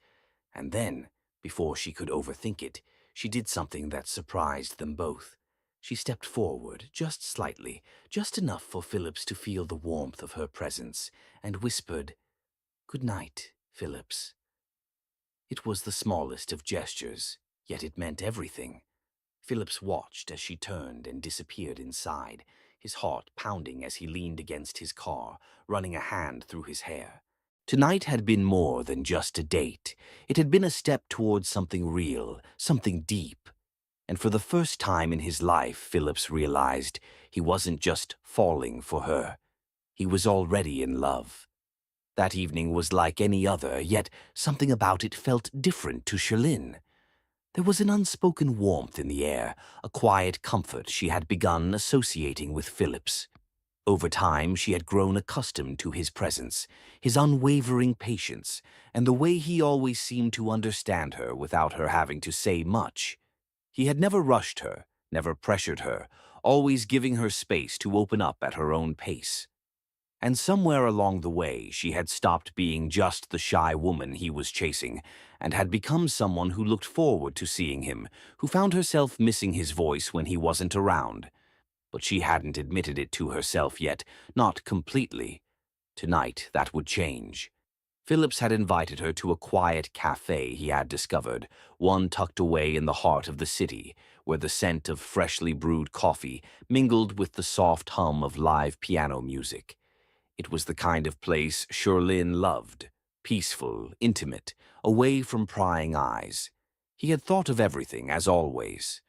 And then, before she could overthink it, She did something that surprised them both. She stepped forward, just slightly, just enough for Phillips to feel the warmth of her presence, and whispered, "Good night, Phillips." It was the smallest of gestures, yet it meant everything. Phillips watched as she turned and disappeared inside, his heart pounding as he leaned against his car, running a hand through his hair. Tonight had been more than just a date. It had been a step towards something real, something deep. And for the first time in his life, Phillips realized he wasn't just falling for her. He was already in love. That evening was like any other, yet something about it felt different to Sherlyn. There was an unspoken warmth in the air, a quiet comfort she had begun associating with Phillips. Over time, she had grown accustomed to his presence, his unwavering patience, and the way he always seemed to understand her without her having to say much. He had never rushed her, never pressured her, always giving her space to open up at her own pace. And somewhere along the way, she had stopped being just the shy woman he was chasing, and had become someone who looked forward to seeing him, who found herself missing his voice when he wasn't around. But she hadn't admitted it to herself yet, not completely. Tonight, that would change. Phillips had invited her to a quiet cafe he had discovered, one tucked away in the heart of the city, where the scent of freshly brewed coffee mingled with the soft hum of live piano music. It was the kind of place Sherlyn loved, peaceful, intimate, away from prying eyes. He had thought of everything, as always.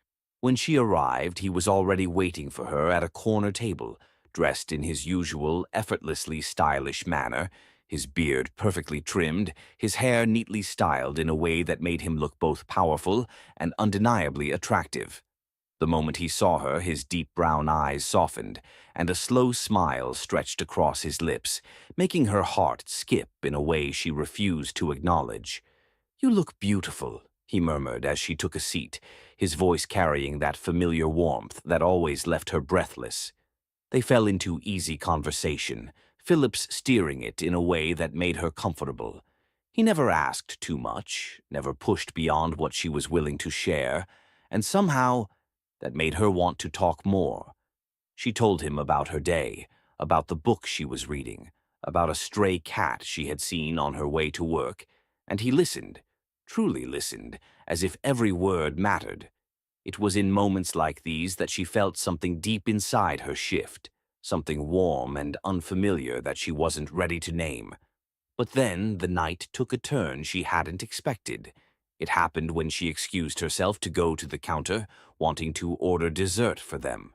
When she arrived, he was already waiting for her at a corner table, dressed in his usual, effortlessly stylish manner, his beard perfectly trimmed, his hair neatly styled in a way that made him look both powerful and undeniably attractive. The moment he saw her, his deep brown eyes softened, and a slow smile stretched across his lips, making her heart skip in a way she refused to acknowledge. "You look beautiful," he murmured as she took a seat, his voice carrying that familiar warmth that always left her breathless. They fell into easy conversation, Phillips steering it in a way that made her comfortable. He never asked too much, never pushed beyond what she was willing to share, and somehow that made her want to talk more. She told him about her day, about the book she was reading, about a stray cat she had seen on her way to work, and he listened, truly listened, as if every word mattered. It was in moments like these that she felt something deep inside her shift, something warm and unfamiliar that she wasn't ready to name. But then the night took a turn she hadn't expected. It happened when she excused herself to go to the counter, wanting to order dessert for them.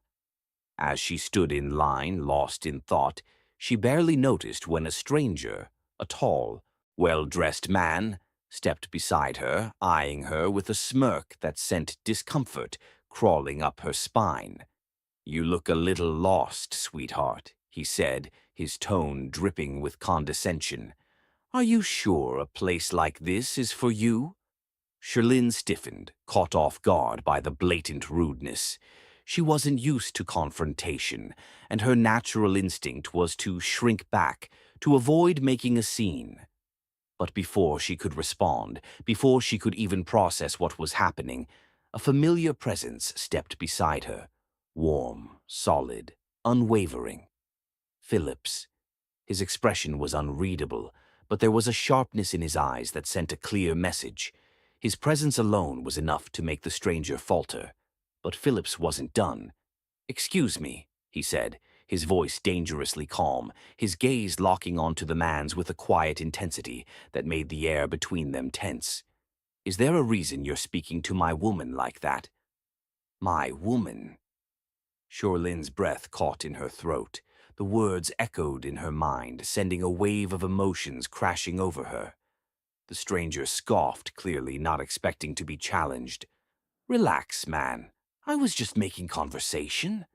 As she stood in line, lost in thought, she barely noticed when a stranger, a tall, well-dressed man, stepped beside her, eyeing her with a smirk that sent discomfort crawling up her spine. "You look a little lost, sweetheart," he said, his tone dripping with condescension. "Are you sure a place like this is for you?" Sherlyn stiffened, caught off guard by the blatant rudeness. She wasn't used to confrontation, and her natural instinct was to shrink back, to avoid making a scene. But before she could respond, before she could even process what was happening, a familiar presence stepped beside her, warm, solid, unwavering. Phillips. His expression was unreadable, but there was a sharpness in his eyes that sent a clear message. His presence alone was enough to make the stranger falter. But Phillips wasn't done. "Excuse me," he said, his voice dangerously calm, his gaze locking onto the man's with a quiet intensity that made the air between them tense. "Is there a reason you're speaking to my woman like that?" "My woman?" Sherlyn's breath caught in her throat. The words echoed in her mind, sending a wave of emotions crashing over her. The stranger scoffed, clearly not expecting to be challenged. "Relax, man. I was just making conversation."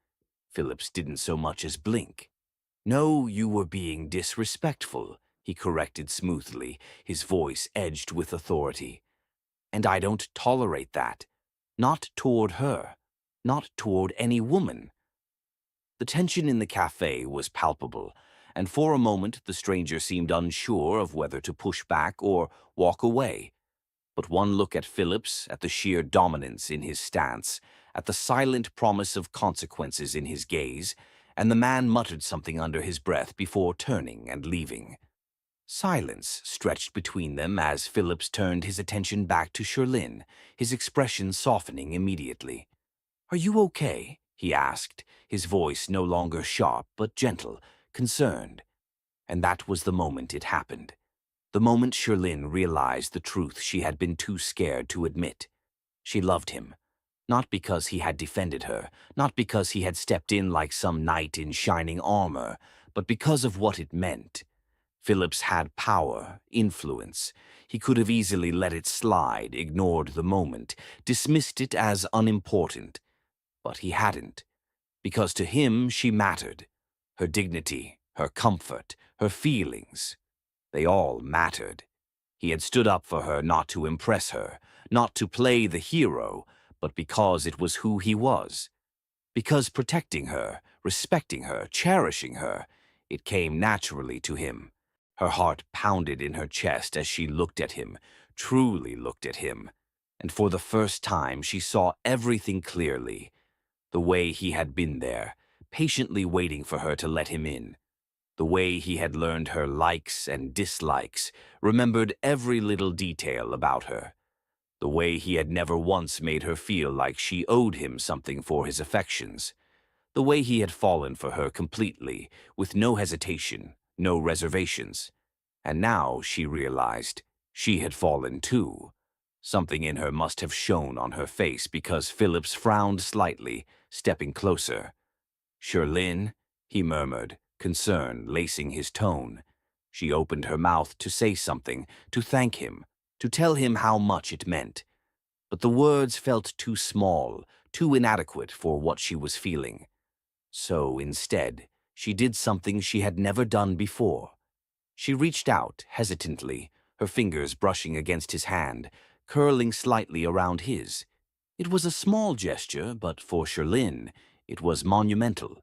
Phillips didn't so much as blink. "No, you were being disrespectful," he corrected smoothly, his voice edged with authority. "And I don't tolerate that. Not toward her. Not toward any woman." The tension in the cafe was palpable, and for a moment the stranger seemed unsure of whether to push back or walk away. But one look at Phillips, at the sheer dominance in his stance, at the silent promise of consequences in his gaze, and the man muttered something under his breath before turning and leaving. Silence stretched between them as Phillips turned his attention back to Sherlyn, his expression softening immediately. "Are you okay?" he asked, his voice no longer sharp but gentle, concerned. And that was the moment it happened. The moment Sherlyn realized the truth she had been too scared to admit. She loved him. Not because he had defended her, not because he had stepped in like some knight in shining armor, but because of what it meant. Phillips had power, influence. He could have easily let it slide, ignored the moment, dismissed it as unimportant. But he hadn't, because to him she mattered. Her dignity, her comfort, her feelings, they all mattered. He had stood up for her not to impress her, not to play the hero, but because it was who he was. Because protecting her, respecting her, cherishing her, it came naturally to him. Her heart pounded in her chest as she looked at him, truly looked at him. And for the first time she saw everything clearly. The way he had been there, patiently waiting for her to let him in. The way he had learned her likes and dislikes, remembered every little detail about her. The way he had never once made her feel like she owed him something for his affections. The way he had fallen for her completely, with no hesitation, no reservations. And now, she realized, she had fallen too. Something in her must have shown on her face because Phillips frowned slightly, stepping closer. "Sherlyn," he murmured, concern lacing his tone. She opened her mouth to say something, to thank him, to tell him how much it meant. But the words felt too small, too inadequate for what she was feeling. So instead, she did something she had never done before. She reached out, hesitantly, her fingers brushing against his hand, curling slightly around his. It was a small gesture, but for Sherlyn, it was monumental.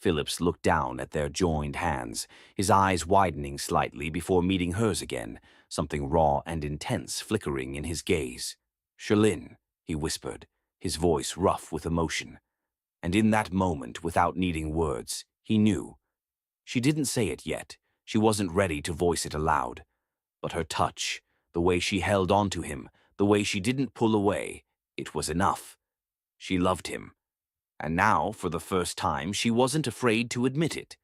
Phillips looked down at their joined hands, his eyes widening slightly before meeting hers again, something raw and intense flickering in his gaze. "Sherlyn," he whispered, his voice rough with emotion. And in that moment, without needing words, he knew. She didn't say it yet. She wasn't ready to voice it aloud. But her touch, the way she held on to him, the way she didn't pull away, it was enough. She loved him. And now, for the first time, she wasn't afraid to admit it.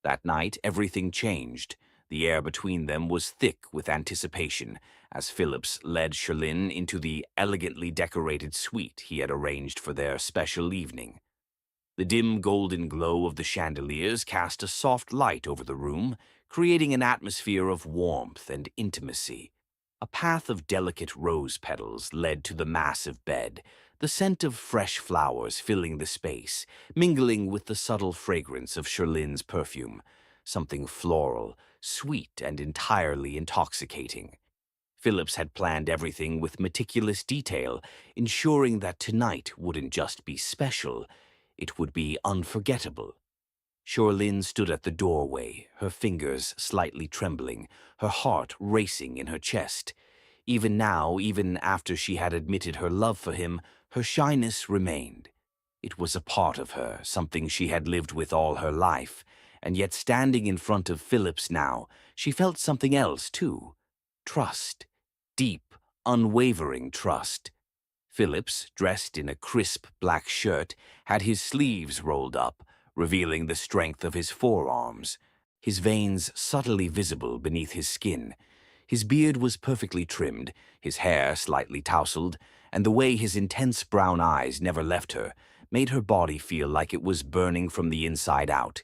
That night, everything changed. The air between them was thick with anticipation, as Phillips led Sherlyn into the elegantly decorated suite he had arranged for their special evening. The dim golden glow of the chandeliers cast a soft light over the room, creating an atmosphere of warmth and intimacy. A path of delicate rose petals led to the massive bed, the scent of fresh flowers filling the space, mingling with the subtle fragrance of Sherlyn's perfume, something floral, sweet, and entirely intoxicating. Phillips had planned everything with meticulous detail, ensuring that tonight wouldn't just be special, it would be unforgettable. Sherlyn stood at the doorway, her fingers slightly trembling, her heart racing in her chest. Even now, even after she had admitted her love for him, her shyness remained. It was a part of her, something she had lived with all her life, and yet standing in front of Phillips now, she felt something else too. Trust. Deep, unwavering trust. Phillips, dressed in a crisp black shirt, had his sleeves rolled up, revealing the strength of his forearms, his veins subtly visible beneath his skin. His beard was perfectly trimmed, his hair slightly tousled, and the way his intense brown eyes never left her made her body feel like it was burning from the inside out.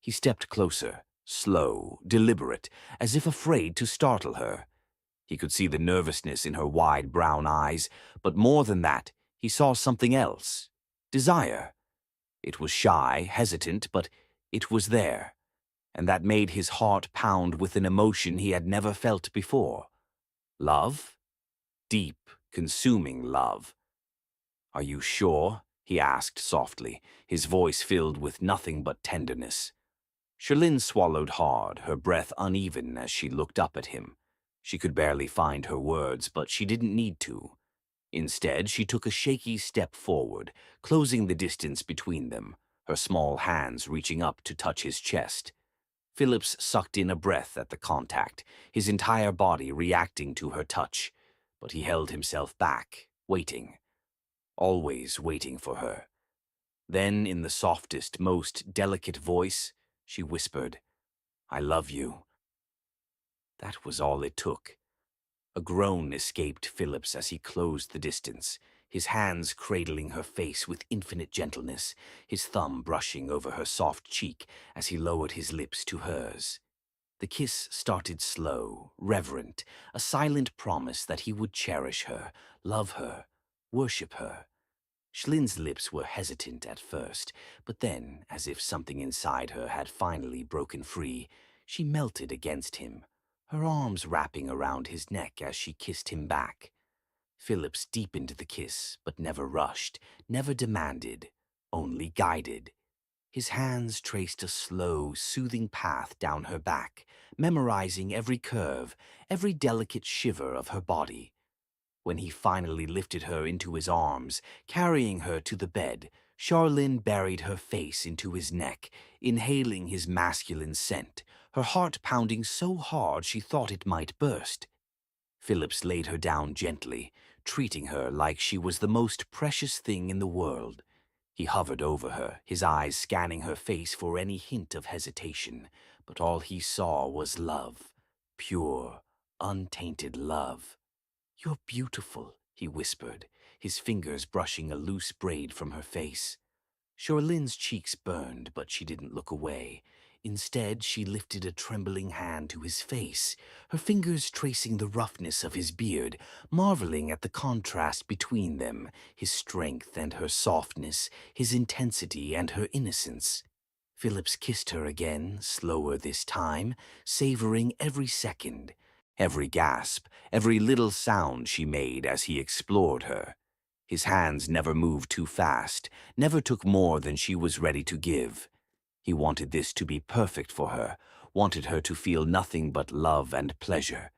He stepped closer, slow, deliberate, as if afraid to startle her. He could see the nervousness in her wide brown eyes, but more than that, he saw something else. Desire. It was shy, hesitant, but it was there, and that made his heart pound with an emotion he had never felt before. Love? Deep, consuming love. "Are you sure?" he asked softly, his voice filled with nothing but tenderness. Sherlyn swallowed hard, her breath uneven as she looked up at him. She could barely find her words, but she didn't need to. Instead, she took a shaky step forward, closing the distance between them, her small hands reaching up to touch his chest. Phillips sucked in a breath at the contact, his entire body reacting to her touch, but he held himself back, waiting, always waiting for her. Then, in the softest, most delicate voice, she whispered, "I love you." That was all it took. A groan escaped Phillips as he closed the distance, his hands cradling her face with infinite gentleness, his thumb brushing over her soft cheek as he lowered his lips to hers. The kiss started slow, reverent, a silent promise that he would cherish her, love her, worship her. Schlinn's lips were hesitant at first, but then, as if something inside her had finally broken free, she melted against him, her arms wrapping around his neck as she kissed him back. Phillips deepened the kiss, but never rushed, never demanded, only guided. His hands traced a slow, soothing path down her back, memorizing every curve, every delicate shiver of her body. When he finally lifted her into his arms, carrying her to the bed, Charlene buried her face into his neck, inhaling his masculine scent, her heart pounding so hard she thought it might burst. Phillips laid her down gently, treating her like she was the most precious thing in the world. He hovered over her, his eyes scanning her face for any hint of hesitation, but all he saw was love, pure, untainted love. "You're beautiful," he whispered, his fingers brushing a loose braid from her face. Charlene's cheeks burned, but she didn't look away. Instead, she lifted a trembling hand to his face, her fingers tracing the roughness of his beard, marveling at the contrast between them, his strength and her softness, his intensity and her innocence. Phillips kissed her again, slower this time, savoring every second, every gasp, every little sound she made as he explored her. His hands never moved too fast, never took more than she was ready to give. He wanted this to be perfect for her, wanted her to feel nothing but love and pleasure.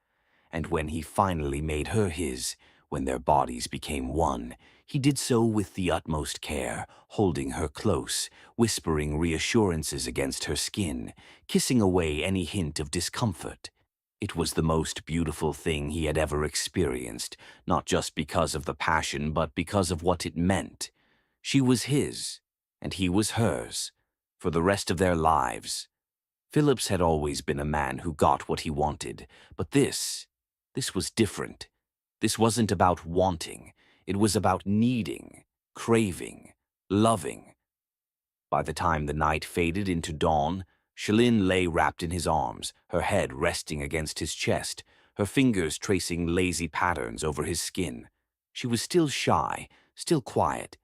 And when he finally made her his, when their bodies became one, he did so with the utmost care, holding her close, whispering reassurances against her skin, kissing away any hint of discomfort. It was the most beautiful thing he had ever experienced, not just because of the passion, but because of what it meant. She was his, and he was hers, for the rest of their lives. Phillips had always been a man who got what he wanted, but this was different. This wasn't about wanting, it was about needing, craving, loving. By the time the night faded into dawn, Charlene lay wrapped in his arms, her head resting against his chest, her fingers tracing lazy patterns over his skin. She was still shy, still quiet,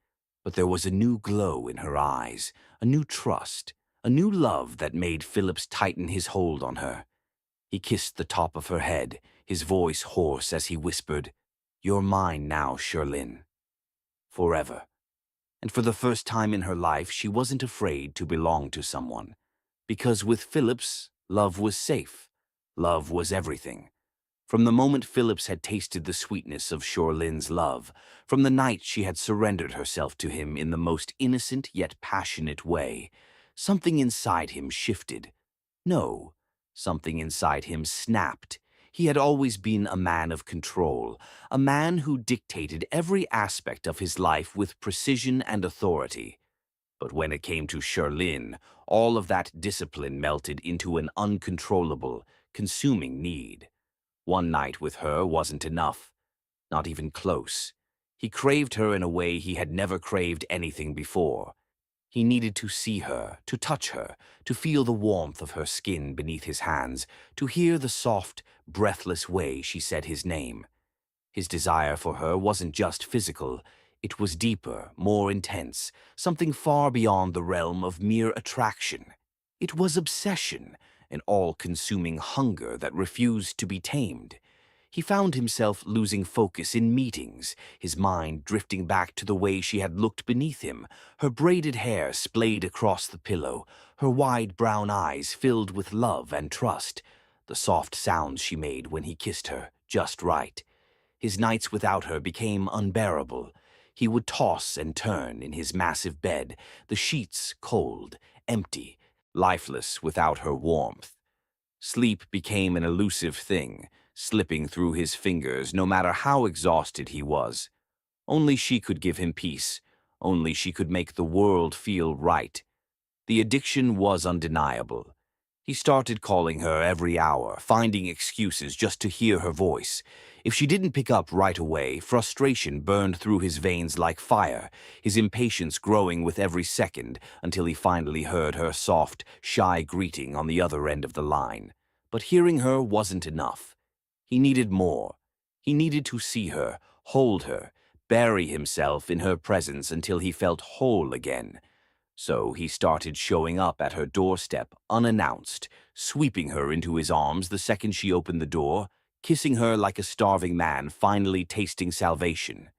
but there was a new glow in her eyes, a new trust, a new love that made Phillips tighten his hold on her. He kissed the top of her head, his voice hoarse as he whispered, "You're mine now, Charlene. Forever." And for the first time in her life, she wasn't afraid to belong to someone. Because with Phillips, love was safe. Love was everything. From the moment Phillips had tasted the sweetness of Charlene's love, from the night she had surrendered herself to him in the most innocent yet passionate way, something inside him shifted. No, something inside him snapped. He had always been a man of control, a man who dictated every aspect of his life with precision and authority. But when it came to Charlene, all of that discipline melted into an uncontrollable, consuming need. One night with her wasn't enough, not even close. He craved her in a way he had never craved anything before. He needed to see her, to touch her, to feel the warmth of her skin beneath his hands, to hear the soft, breathless way she said his name. His desire for her wasn't just physical. It was deeper, more intense, something far beyond the realm of mere attraction. It was obsession, an all-consuming hunger that refused to be tamed. He found himself losing focus in meetings, his mind drifting back to the way she had looked beneath him, her braided hair splayed across the pillow, her wide brown eyes filled with love and trust. the soft sounds she made when he kissed her, just right. His nights without her became unbearable. He would toss and turn in his massive bed, the sheets cold, empty, lifeless without her warmth. Sleep became an elusive thing, slipping through his fingers no matter how exhausted he was. Only she could give him peace. Only she could make the world feel right. The addiction was undeniable. He started calling her every hour, finding excuses just to hear her voice. If she didn't pick up right away, frustration burned through his veins like fire, his impatience growing with every second until he finally heard her soft, shy greeting on the other end of the line. But hearing her wasn't enough. He needed more. He needed to see her, hold her, bury himself in her presence until he felt whole again. So he started showing up at her doorstep unannounced, sweeping her into his arms the second she opened the door, kissing her like a starving man finally tasting salvation.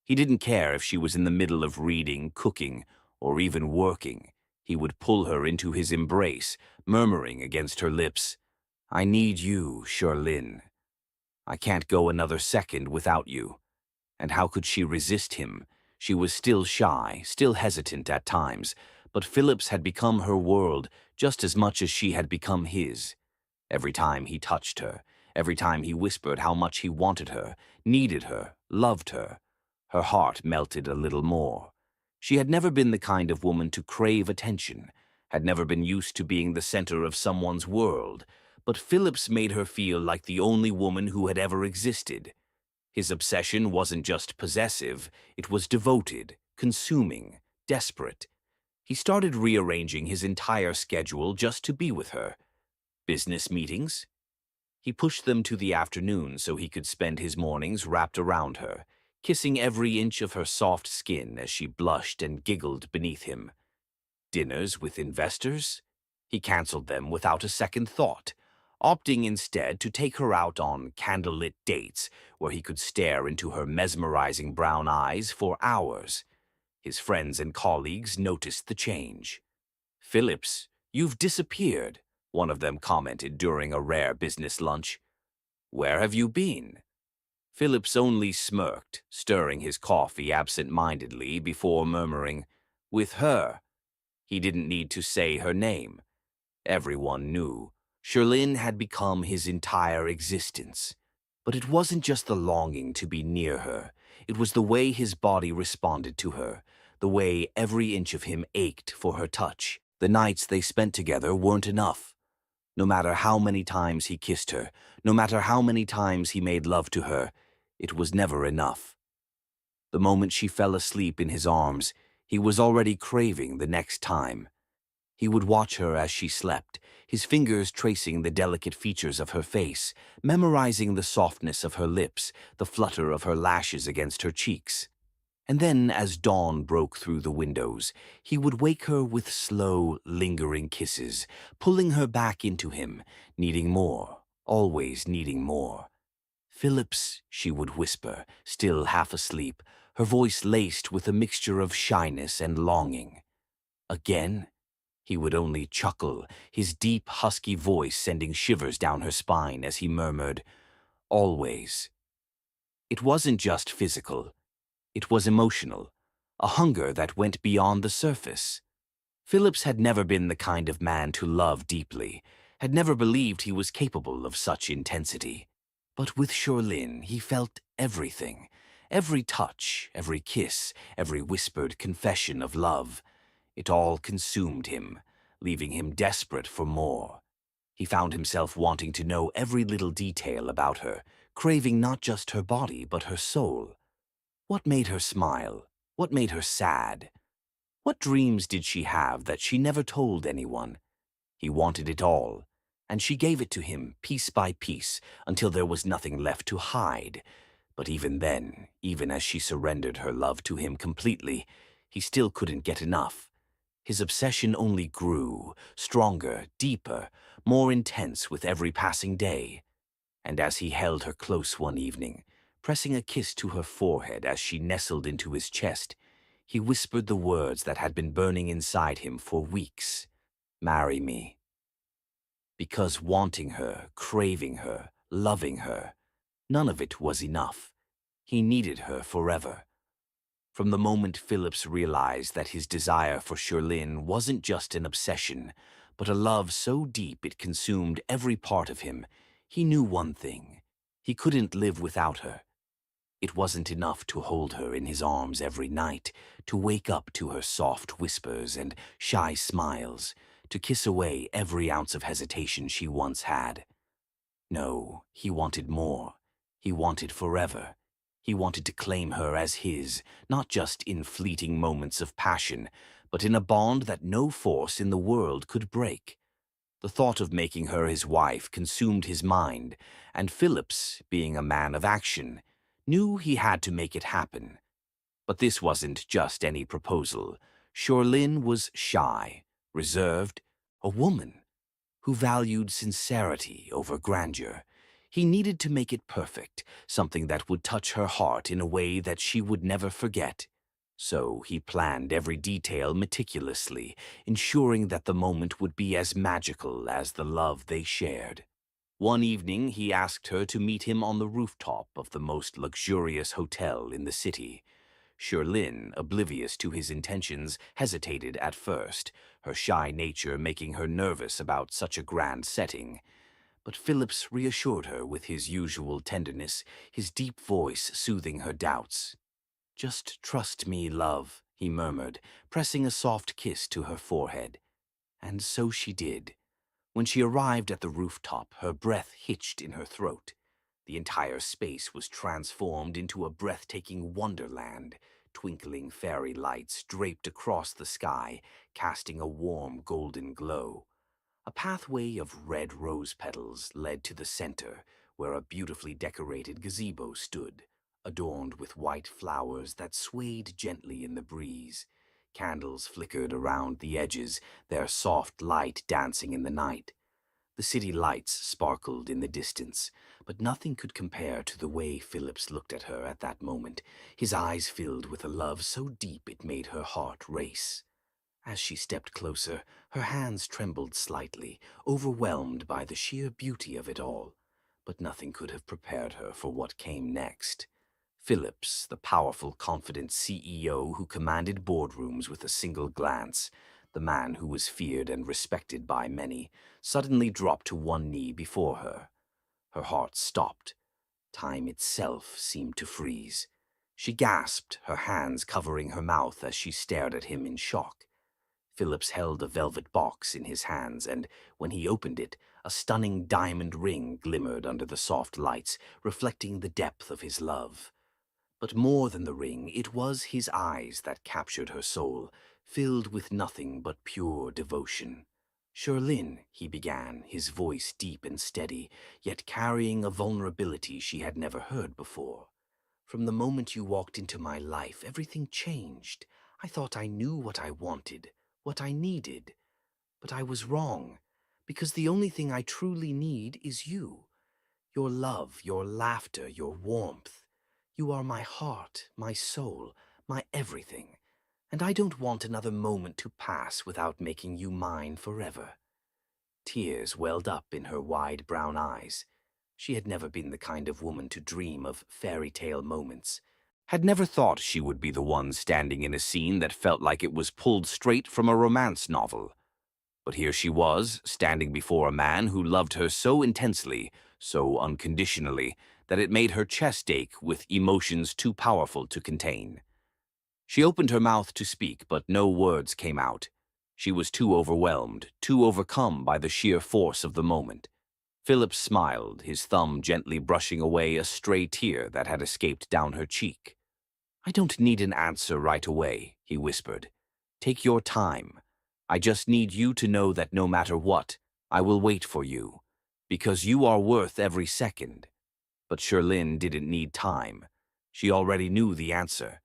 He didn't care if she was in the middle of reading, cooking, or even working. He would pull her into his embrace, murmuring against her lips, "I need you, Sherlyn. I can't go another second without you." And how could she resist him? She was still shy, still hesitant at times, but Phillips had become her world just as much as she had become his. Every time he touched her, every time he whispered how much he wanted her, needed her, loved her, her heart melted a little more. She had never been the kind of woman to crave attention, had never been used to being the center of someone's world, but Phillips made her feel like the only woman who had ever existed. His obsession wasn't just possessive, it was devoted, consuming, desperate. He started rearranging his entire schedule just to be with her. Business meetings? He pushed them to the afternoon so he could spend his mornings wrapped around her, kissing every inch of her soft skin as she blushed and giggled beneath him. Dinners with investors? He canceled them without a second thought, opting instead to take her out on candlelit dates where he could stare into her mesmerizing brown eyes for hours. His friends and colleagues noticed the change. "Phillips, you've disappeared," one of them commented during a rare business lunch. "Where have you been?" Phillips only smirked, stirring his coffee absent-mindedly before murmuring, "With her." He didn't need to say her name. Everyone knew. Sherlyn had become his entire existence. But it wasn't just the longing to be near her. It was the way his body responded to her, the way every inch of him ached for her touch. The nights they spent together weren't enough. No matter how many times he kissed her, no matter how many times he made love to her, it was never enough. The moment she fell asleep in his arms, he was already craving the next time. He would watch her as she slept, his fingers tracing the delicate features of her face, memorizing the softness of her lips, the flutter of her lashes against her cheeks. And then, as dawn broke through the windows, he would wake her with slow, lingering kisses, pulling her back into him, needing more, always needing more. "Phillips," she would whisper, still half asleep, her voice laced with a mixture of shyness and longing. "Again?" He would only chuckle, his deep, husky voice sending shivers down her spine as he murmured, "Always." It wasn't just physical. It was emotional, a hunger that went beyond the surface. Phillips had never been the kind of man to love deeply, had never believed he was capable of such intensity. But with Sherlyn, he felt everything, every touch, every kiss, every whispered confession of love. It all consumed him, leaving him desperate for more. He found himself wanting to know every little detail about her, craving not just her body but her soul. What made her smile? What made her sad? What dreams did she have that she never told anyone? He wanted it all, and she gave it to him piece by piece until there was nothing left to hide. But even then, even as she surrendered her love to him completely, he still couldn't get enough. His obsession only grew, stronger, deeper, more intense with every passing day. And as he held her close one evening, pressing a kiss to her forehead as she nestled into his chest, he whispered the words that had been burning inside him for weeks. "Marry me." Because wanting her, craving her, loving her, none of it was enough. He needed her forever. From the moment Phillips realized that his desire for Shirlene wasn't just an obsession, but a love so deep it consumed every part of him, he knew one thing. He couldn't live without her. It wasn't enough to hold her in his arms every night, to wake up to her soft whispers and shy smiles, to kiss away every ounce of hesitation she once had. No, he wanted more. He wanted forever. He wanted to claim her as his, not just in fleeting moments of passion, but in a bond that no force in the world could break. The thought of making her his wife consumed his mind, and Phillips, being a man of action, knew he had to make it happen. But this wasn't just any proposal. Shirlene was shy, reserved, a woman who valued sincerity over grandeur. He needed to make it perfect, something that would touch her heart in a way that she would never forget. So he planned every detail meticulously, ensuring that the moment would be as magical as the love they shared. One evening, he asked her to meet him on the rooftop of the most luxurious hotel in the city. Shirlene, oblivious to his intentions, hesitated at first, her shy nature making her nervous about such a grand setting. But Phillips reassured her with his usual tenderness, his deep voice soothing her doubts. "Just trust me, love," he murmured, pressing a soft kiss to her forehead. And so she did. When she arrived at the rooftop, her breath hitched in her throat. The entire space was transformed into a breathtaking wonderland. Twinkling fairy lights draped across the sky, casting a warm golden glow. A pathway of red rose petals led to the center, where a beautifully decorated gazebo stood, adorned with white flowers that swayed gently in the breeze. Candles flickered around the edges, their soft light dancing in the night. The city lights sparkled in the distance, but nothing could compare to the way Phillips looked at her at that moment, his eyes filled with a love so deep it made her heart race. As she stepped closer, her hands trembled slightly, overwhelmed by the sheer beauty of it all. But nothing could have prepared her for what came next. Phillips, the powerful, confident CEO who commanded boardrooms with a single glance, the man who was feared and respected by many, suddenly dropped to one knee before her. Her heart stopped. Time itself seemed to freeze. She gasped, her hands covering her mouth as she stared at him in shock. Phillips held a velvet box in his hands, and when he opened it, a stunning diamond ring glimmered under the soft lights, reflecting the depth of his love. But more than the ring, it was his eyes that captured her soul, filled with nothing but pure devotion. "Shirlene," he began, his voice deep and steady, yet carrying a vulnerability she had never heard before. "From the moment you walked into my life, everything changed. I thought I knew what I wanted, what I needed. But I was wrong, because the only thing I truly need is you. Your love, your laughter, your warmth. You are my heart, my soul, my everything, and I don't want another moment to pass without making you mine forever." Tears welled up in her wide brown eyes. She had never been the kind of woman to dream of fairy tale moments, had never thought she would be the one standing in a scene that felt like it was pulled straight from a romance novel. But here she was, standing before a man who loved her so intensely, so unconditionally, that it made her chest ache with emotions too powerful to contain. She opened her mouth to speak, but no words came out. She was too overwhelmed, too overcome by the sheer force of the moment. Philip smiled, his thumb gently brushing away a stray tear that had escaped down her cheek. "I don't need an answer right away," he whispered. "Take your time. I just need you to know that no matter what, I will wait for you, because you are worth every second." But Shirlene didn't need time. She already knew the answer.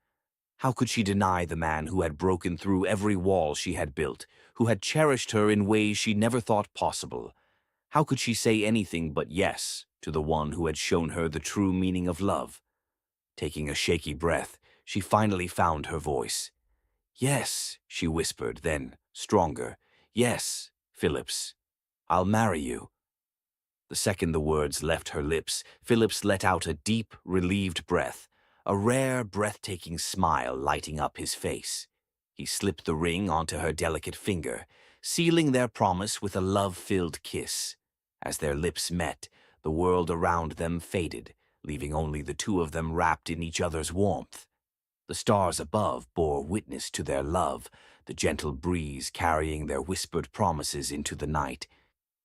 How could she deny the man who had broken through every wall she had built, who had cherished her in ways she never thought possible? How could she say anything but yes to the one who had shown her the true meaning of love? Taking a shaky breath, she finally found her voice. "Yes," she whispered, then, stronger. "Yes, Phillips." I'll marry you. The second the words left her lips, Phillips let out a deep, relieved breath, a rare, breathtaking smile lighting up his face. He slipped the ring onto her delicate finger, sealing their promise with a love-filled kiss. As their lips met, the world around them faded, leaving only the two of them wrapped in each other's warmth. The stars above bore witness to their love, the gentle breeze carrying their whispered promises into the night.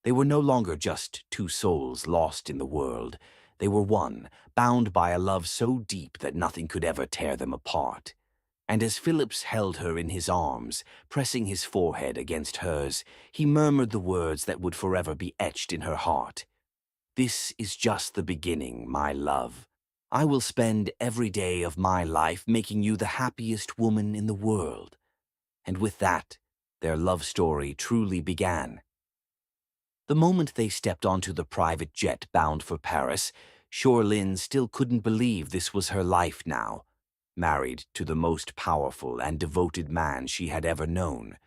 They were no longer just two souls lost in the world. They were one, bound by a love so deep that nothing could ever tear them apart. And as Phillips held her in his arms, pressing his forehead against hers, he murmured the words that would forever be etched in her heart. "This is just the beginning, my love. I will spend every day of my life making you the happiest woman in the world." And with that, their love story truly began. The moment they stepped onto the private jet bound for Paris, Xiorlin still couldn't believe this was her life now. Married to the most powerful and devoted man she had ever known.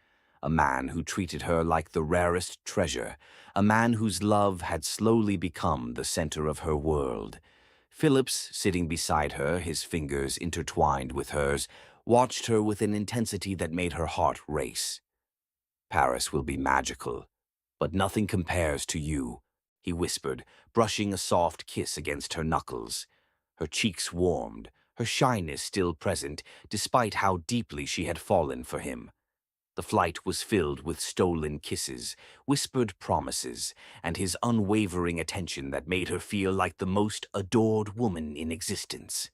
A man who treated her like the rarest treasure. A man whose love had slowly become the center of her world. Phillips, sitting beside her, his fingers intertwined with hers, watched her with an intensity that made her heart race. "Paris will be magical, but nothing compares to you," he whispered, brushing a soft kiss against her knuckles. Her cheeks warmed, her shyness still present, despite how deeply she had fallen for him. The flight was filled with stolen kisses, whispered promises, and his unwavering attention that made her feel like the most adored woman in existence.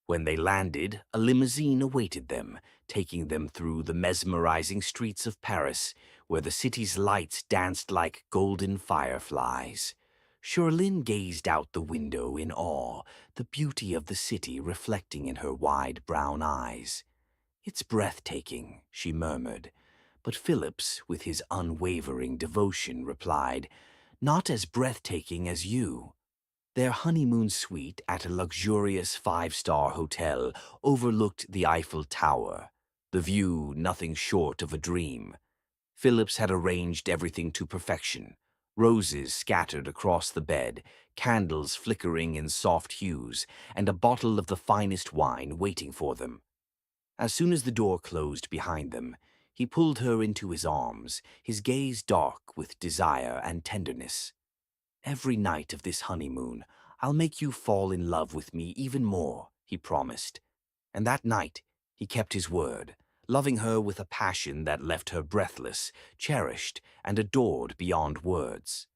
When they landed, a limousine awaited them, taking them through the mesmerizing streets of Paris, where the city's lights danced like golden fireflies. Xiorlin gazed out the window in awe, the beauty of the city reflecting in her wide brown eyes. "It's breathtaking," she murmured. But Phillips, with his unwavering devotion, replied, "Not as breathtaking as you." Their honeymoon suite at a luxurious five-star hotel overlooked the Eiffel Tower, the view nothing short of a dream. Phillips had arranged everything to perfection. Roses scattered across the bed, candles flickering in soft hues, and a bottle of the finest wine waiting for them. As soon as the door closed behind them, he pulled her into his arms, his gaze dark with desire and tenderness. "Every night of this honeymoon, I'll make you fall in love with me even more," he promised. And that night, he kept his word, loving her with a passion that left her breathless, cherished, and adored beyond words.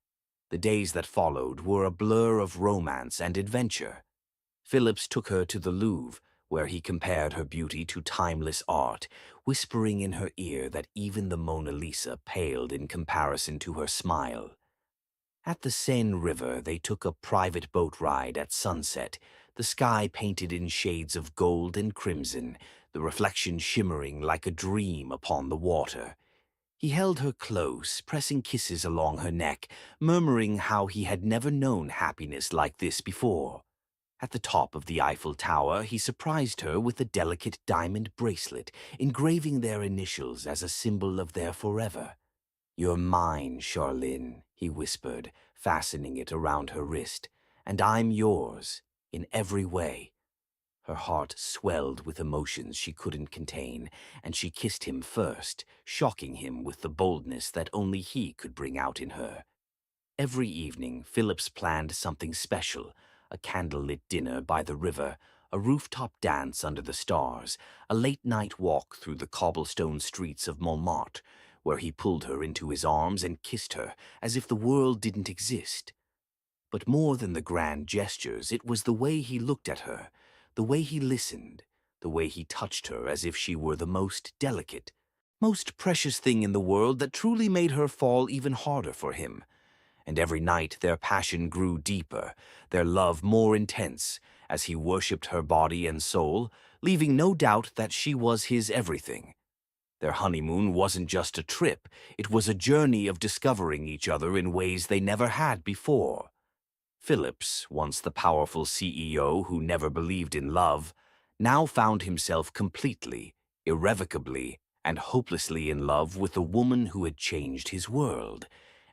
The days that followed were a blur of romance and adventure. Phillips took her to the Louvre, where he compared her beauty to timeless art, whispering in her ear that even the Mona Lisa paled in comparison to her smile. At the Seine River, they took a private boat ride at sunset, the sky painted in shades of gold and crimson, the reflection shimmering like a dream upon the water. He held her close, pressing kisses along her neck, murmuring how he had never known happiness like this before. At the top of the Eiffel Tower, he surprised her with a delicate diamond bracelet, engraving their initials as a symbol of their forever. "You're mine, Xiorlin," he whispered, fastening it around her wrist, "and I'm yours, in every way." Her heart swelled with emotions she couldn't contain, and she kissed him first, shocking him with the boldness that only he could bring out in her. Every evening, Phillips planned something special, a candlelit dinner by the river, a rooftop dance under the stars, a late-night walk through the cobblestone streets of Montmartre, where he pulled her into his arms and kissed her as if the world didn't exist. But more than the grand gestures, it was the way he looked at her, the way he listened, the way he touched her as if she were the most delicate, most precious thing in the world that truly made her fall even harder for him. And every night their passion grew deeper, their love more intense, as he worshipped her body and soul, leaving no doubt that she was his everything. Their honeymoon wasn't just a trip, it was a journey of discovering each other in ways they never had before. Phillips, once the powerful CEO who never believed in love, now found himself completely, irrevocably, and hopelessly in love with the woman who had changed his world.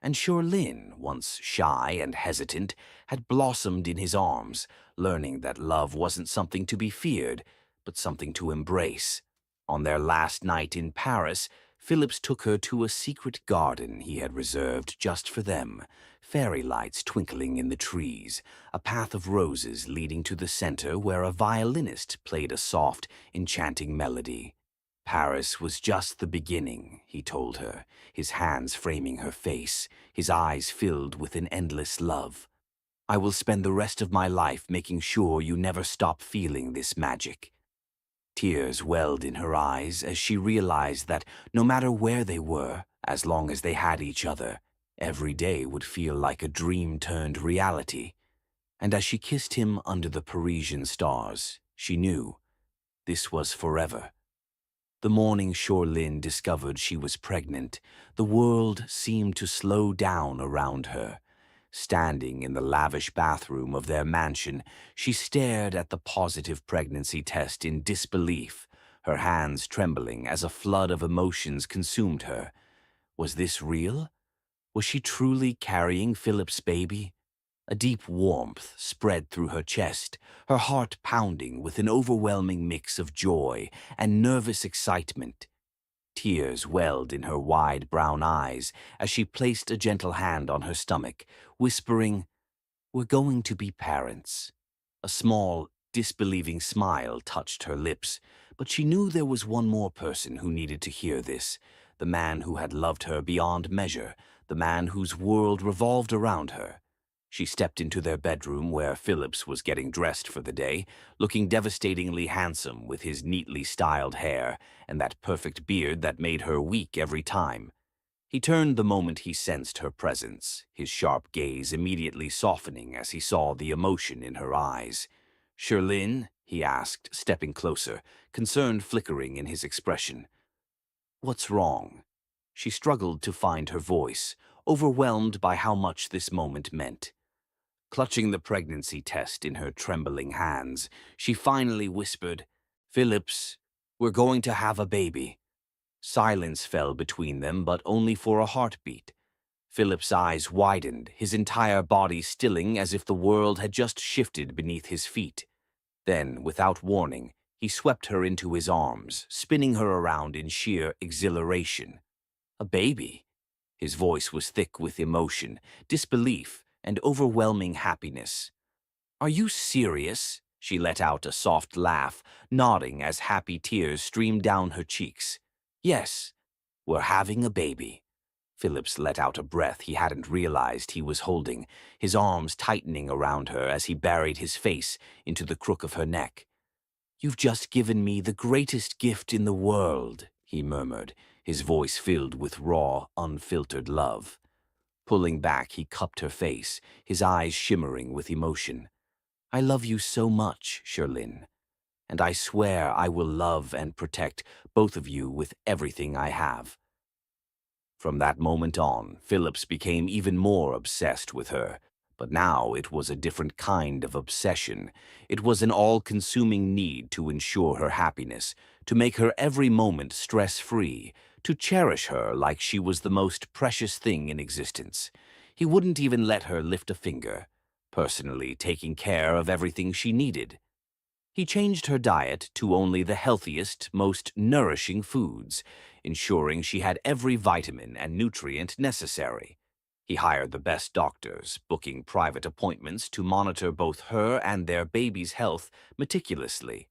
and Shirlin, once shy and hesitant, had blossomed in his arms, learning that love wasn't something to be feared, but something to embrace. On their last night in Paris, Phillips took her to a secret garden he had reserved just for them, fairy lights twinkling in the trees, a path of roses leading to the center where a violinist played a soft, enchanting melody. Paris was just the beginning, he told her, his hands framing her face, his eyes filled with an endless love. I will spend the rest of my life making sure you never stop feeling this magic. Tears welled in her eyes as she realized that no matter where they were, as long as they had each other, every day would feel like a dream turned reality. And as she kissed him under the Parisian stars, she knew this was forever. The morning Shirlin discovered she was pregnant, the world seemed to slow down around her. Standing in the lavish bathroom of their mansion, she stared at the positive pregnancy test in disbelief, her hands trembling as a flood of emotions consumed her. Was this real? Was she truly carrying Philip's baby? A deep warmth spread through her chest, her heart pounding with an overwhelming mix of joy and nervous excitement. Tears welled in her wide brown eyes as she placed a gentle hand on her stomach, whispering, "We're going to be parents." A small, disbelieving smile touched her lips, but she knew there was one more person who needed to hear this, the man who had loved her beyond measure, the man whose world revolved around her. She stepped into their bedroom where Phillips was getting dressed for the day, looking devastatingly handsome with his neatly styled hair and that perfect beard that made her weak every time. He turned the moment he sensed her presence, his sharp gaze immediately softening as he saw the emotion in her eyes. "Shirlin?" he asked, stepping closer, concern flickering in his expression. "What's wrong?" She struggled to find her voice, overwhelmed by how much this moment meant. Clutching the pregnancy test in her trembling hands, she finally whispered, "Phillips, we're going to have a baby." Silence fell between them, but only for a heartbeat. Philip's eyes widened, his entire body stilling as if the world had just shifted beneath his feet. Then, without warning, he swept her into his arms, spinning her around in sheer exhilaration. A baby? His voice was thick with emotion, disbelief, and overwhelming happiness. "Are you serious?" She let out a soft laugh, nodding as happy tears streamed down her cheeks. "Yes, we're having a baby." Phillips let out a breath he hadn't realized he was holding, his arms tightening around her as he buried his face into the crook of her neck. "You've just given me the greatest gift in the world," he murmured, his voice filled with raw, unfiltered love. Pulling back, he cupped her face, his eyes shimmering with emotion. "I love you so much, Shirlin, and I swear I will love and protect both of you with everything I have." From that moment on, Phillips became even more obsessed with her. But now it was a different kind of obsession. It was an all-consuming need to ensure her happiness, to make her every moment stress-free, to cherish her like she was the most precious thing in existence. He wouldn't even let her lift a finger, personally taking care of everything she needed. He changed her diet to only the healthiest, most nourishing foods, ensuring she had every vitamin and nutrient necessary. He hired the best doctors, booking private appointments to monitor both her and their baby's health meticulously.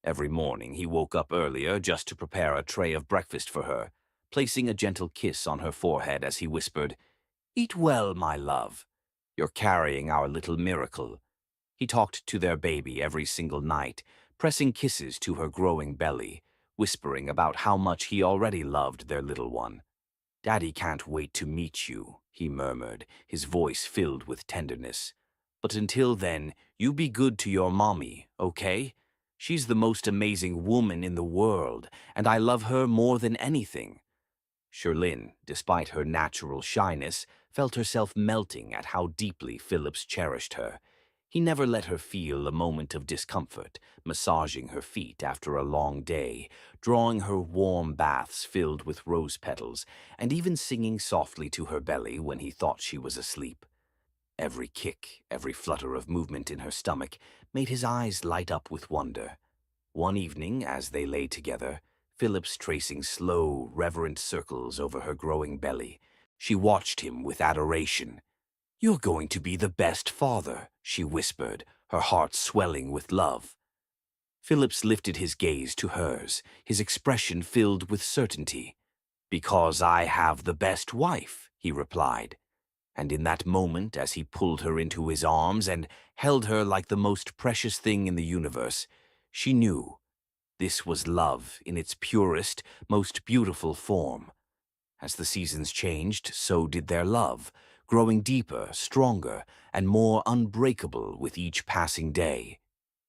Every morning he woke up earlier just to prepare a tray of breakfast for her, placing a gentle kiss on her forehead as he whispered, "Eat well, my love. You're carrying our little miracle." He talked to their baby every single night, pressing kisses to her growing belly, whispering about how much he already loved their little one. "Daddy can't wait to meet you," he murmured, his voice filled with tenderness. "But until then, you be good to your mommy, okay? She's the most amazing woman in the world, and I love her more than anything." Shirlin, despite her natural shyness, felt herself melting at how deeply Phillips cherished her. He never let her feel a moment of discomfort, massaging her feet after a long day, drawing her warm baths filled with rose petals, and even singing softly to her belly when he thought she was asleep. Every kick, every flutter of movement in her stomach made his eyes light up with wonder. One evening, as they lay together, Phillips tracing slow, reverent circles over her growing belly, she watched him with adoration. "You're going to be the best father," she whispered, her heart swelling with love. Phillips lifted his gaze to hers, his expression filled with certainty. "Because I have the best wife," he replied. And in that moment, as he pulled her into his arms and held her like the most precious thing in the universe, she knew this was love in its purest, most beautiful form. As the seasons changed, so did their love, growing deeper, stronger, and more unbreakable with each passing day.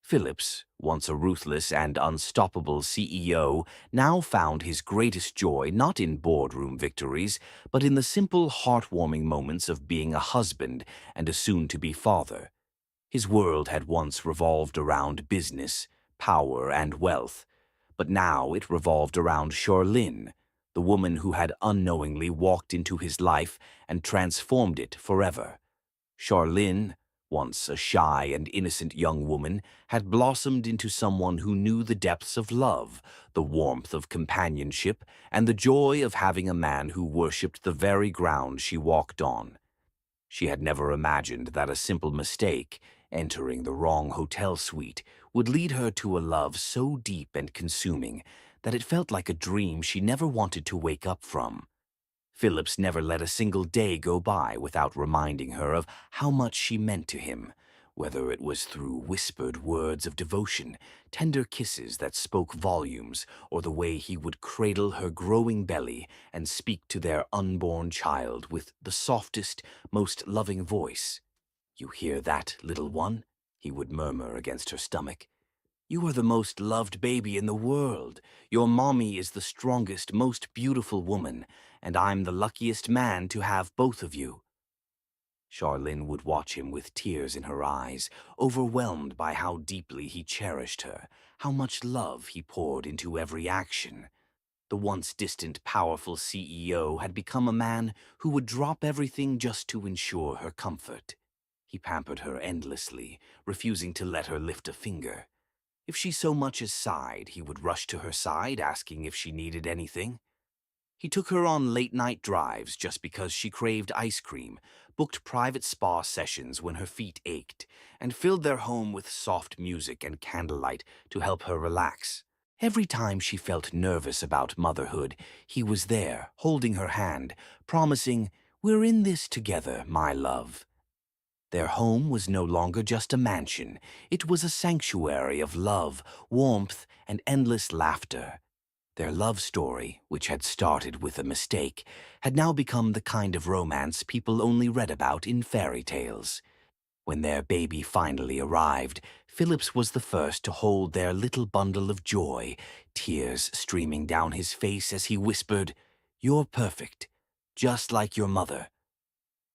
Phillips, once a ruthless and unstoppable CEO, now found his greatest joy not in boardroom victories, but in the simple, heartwarming moments of being a husband and a soon-to-be father. His world had once revolved around business, power, and wealth, but now it revolved around Charlene, the woman who had unknowingly walked into his life and transformed it forever. Charlene, once a shy and innocent young woman, had blossomed into someone who knew the depths of love, the warmth of companionship, and the joy of having a man who worshipped the very ground she walked on. She had never imagined that a simple mistake, entering the wrong hotel suite, would lead her to a love so deep and consuming that it felt like a dream she never wanted to wake up from. Phillips never let a single day go by without reminding her of how much she meant to him, whether it was through whispered words of devotion, tender kisses that spoke volumes, or the way he would cradle her growing belly and speak to their unborn child with the softest, most loving voice. "You hear that, little one?" he would murmur against her stomach. "You are the most loved baby in the world. Your mommy is the strongest, most beautiful woman, and I'm the luckiest man to have both of you." Charlene would watch him with tears in her eyes, overwhelmed by how deeply he cherished her, how much love he poured into every action. The once distant, powerful CEO had become a man who would drop everything just to ensure her comfort. He pampered her endlessly, refusing to let her lift a finger. If she so much as sighed, he would rush to her side, asking if she needed anything. He took her on late-night drives just because she craved ice cream, booked private spa sessions when her feet ached, and filled their home with soft music and candlelight to help her relax. Every time she felt nervous about motherhood, he was there, holding her hand, promising, "We're in this together, my love." Their home was no longer just a mansion. It was a sanctuary of love, warmth, and endless laughter. Their love story, which had started with a mistake, had now become the kind of romance people only read about in fairy tales. When their baby finally arrived, Phillips was the first to hold their little bundle of joy, tears streaming down his face as he whispered, "You're perfect, just like your mother."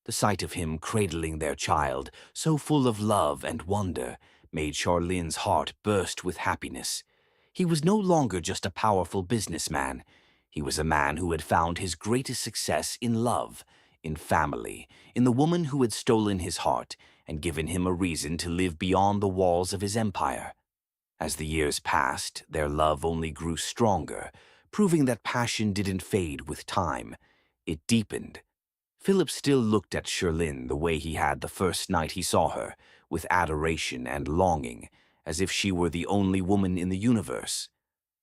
The sight of him cradling their child, so full of love and wonder, made Charlene's heart burst with happiness. He was no longer just a powerful businessman. He was a man who had found his greatest success in love, in family, in the woman who had stolen his heart and given him a reason to live beyond the walls of his empire. As the years passed, their love only grew stronger, proving that passion didn't fade with time. It deepened. Philip still looked at Charlene the way he had the first night he saw her, with adoration and longing, as if she were the only woman in the universe.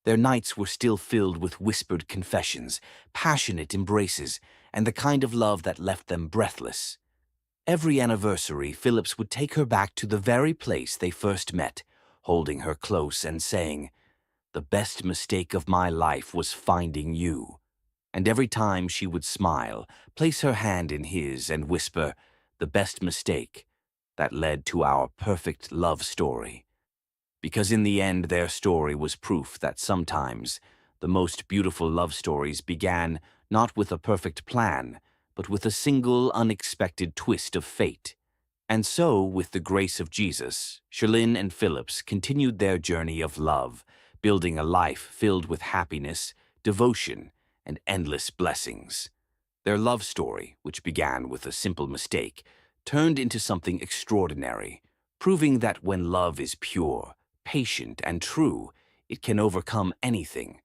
Their nights were still filled with whispered confessions, passionate embraces, and the kind of love that left them breathless. Every anniversary, Phillips would take her back to the very place they first met, holding her close and saying, "The best mistake of my life was finding you." And every time she would smile, place her hand in his and whisper, "The best mistake," that led to our perfect love story. Because in the end, their story was proof that sometimes the most beautiful love stories began not with a perfect plan, but with a single unexpected twist of fate. And so, with the grace of Jesus, Sherlyn and Phillips continued their journey of love, building a life filled with happiness, devotion, and endless blessings. Their love story, which began with a simple mistake, turned into something extraordinary, proving that when love is pure, patient, and true, it can overcome anything.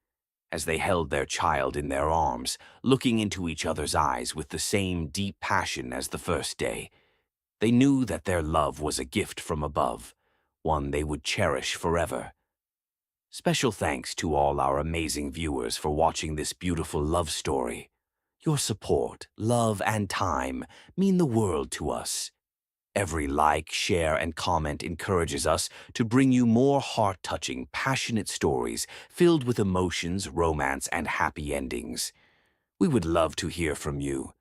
As they held their child in their arms, looking into each other's eyes with the same deep passion as the first day, they knew that their love was a gift from above, one they would cherish forever. Special thanks to all our amazing viewers for watching this beautiful love story. Your support, love, and time mean the world to us. Every like, share, and comment encourages us to bring you more heart-touching, passionate stories filled with emotions, romance, and happy endings. We would love to hear from you.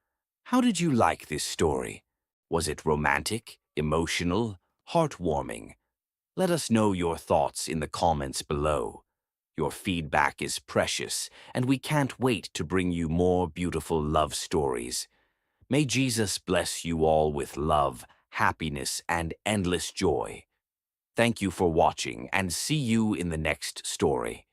How did you like this story? Was it romantic, emotional, heartwarming? Let us know your thoughts in the comments below. Your feedback is precious, and we can't wait to bring you more beautiful love stories. May Jesus bless you all with love, happiness, and endless joy. Thank you for watching, and see you in the next story.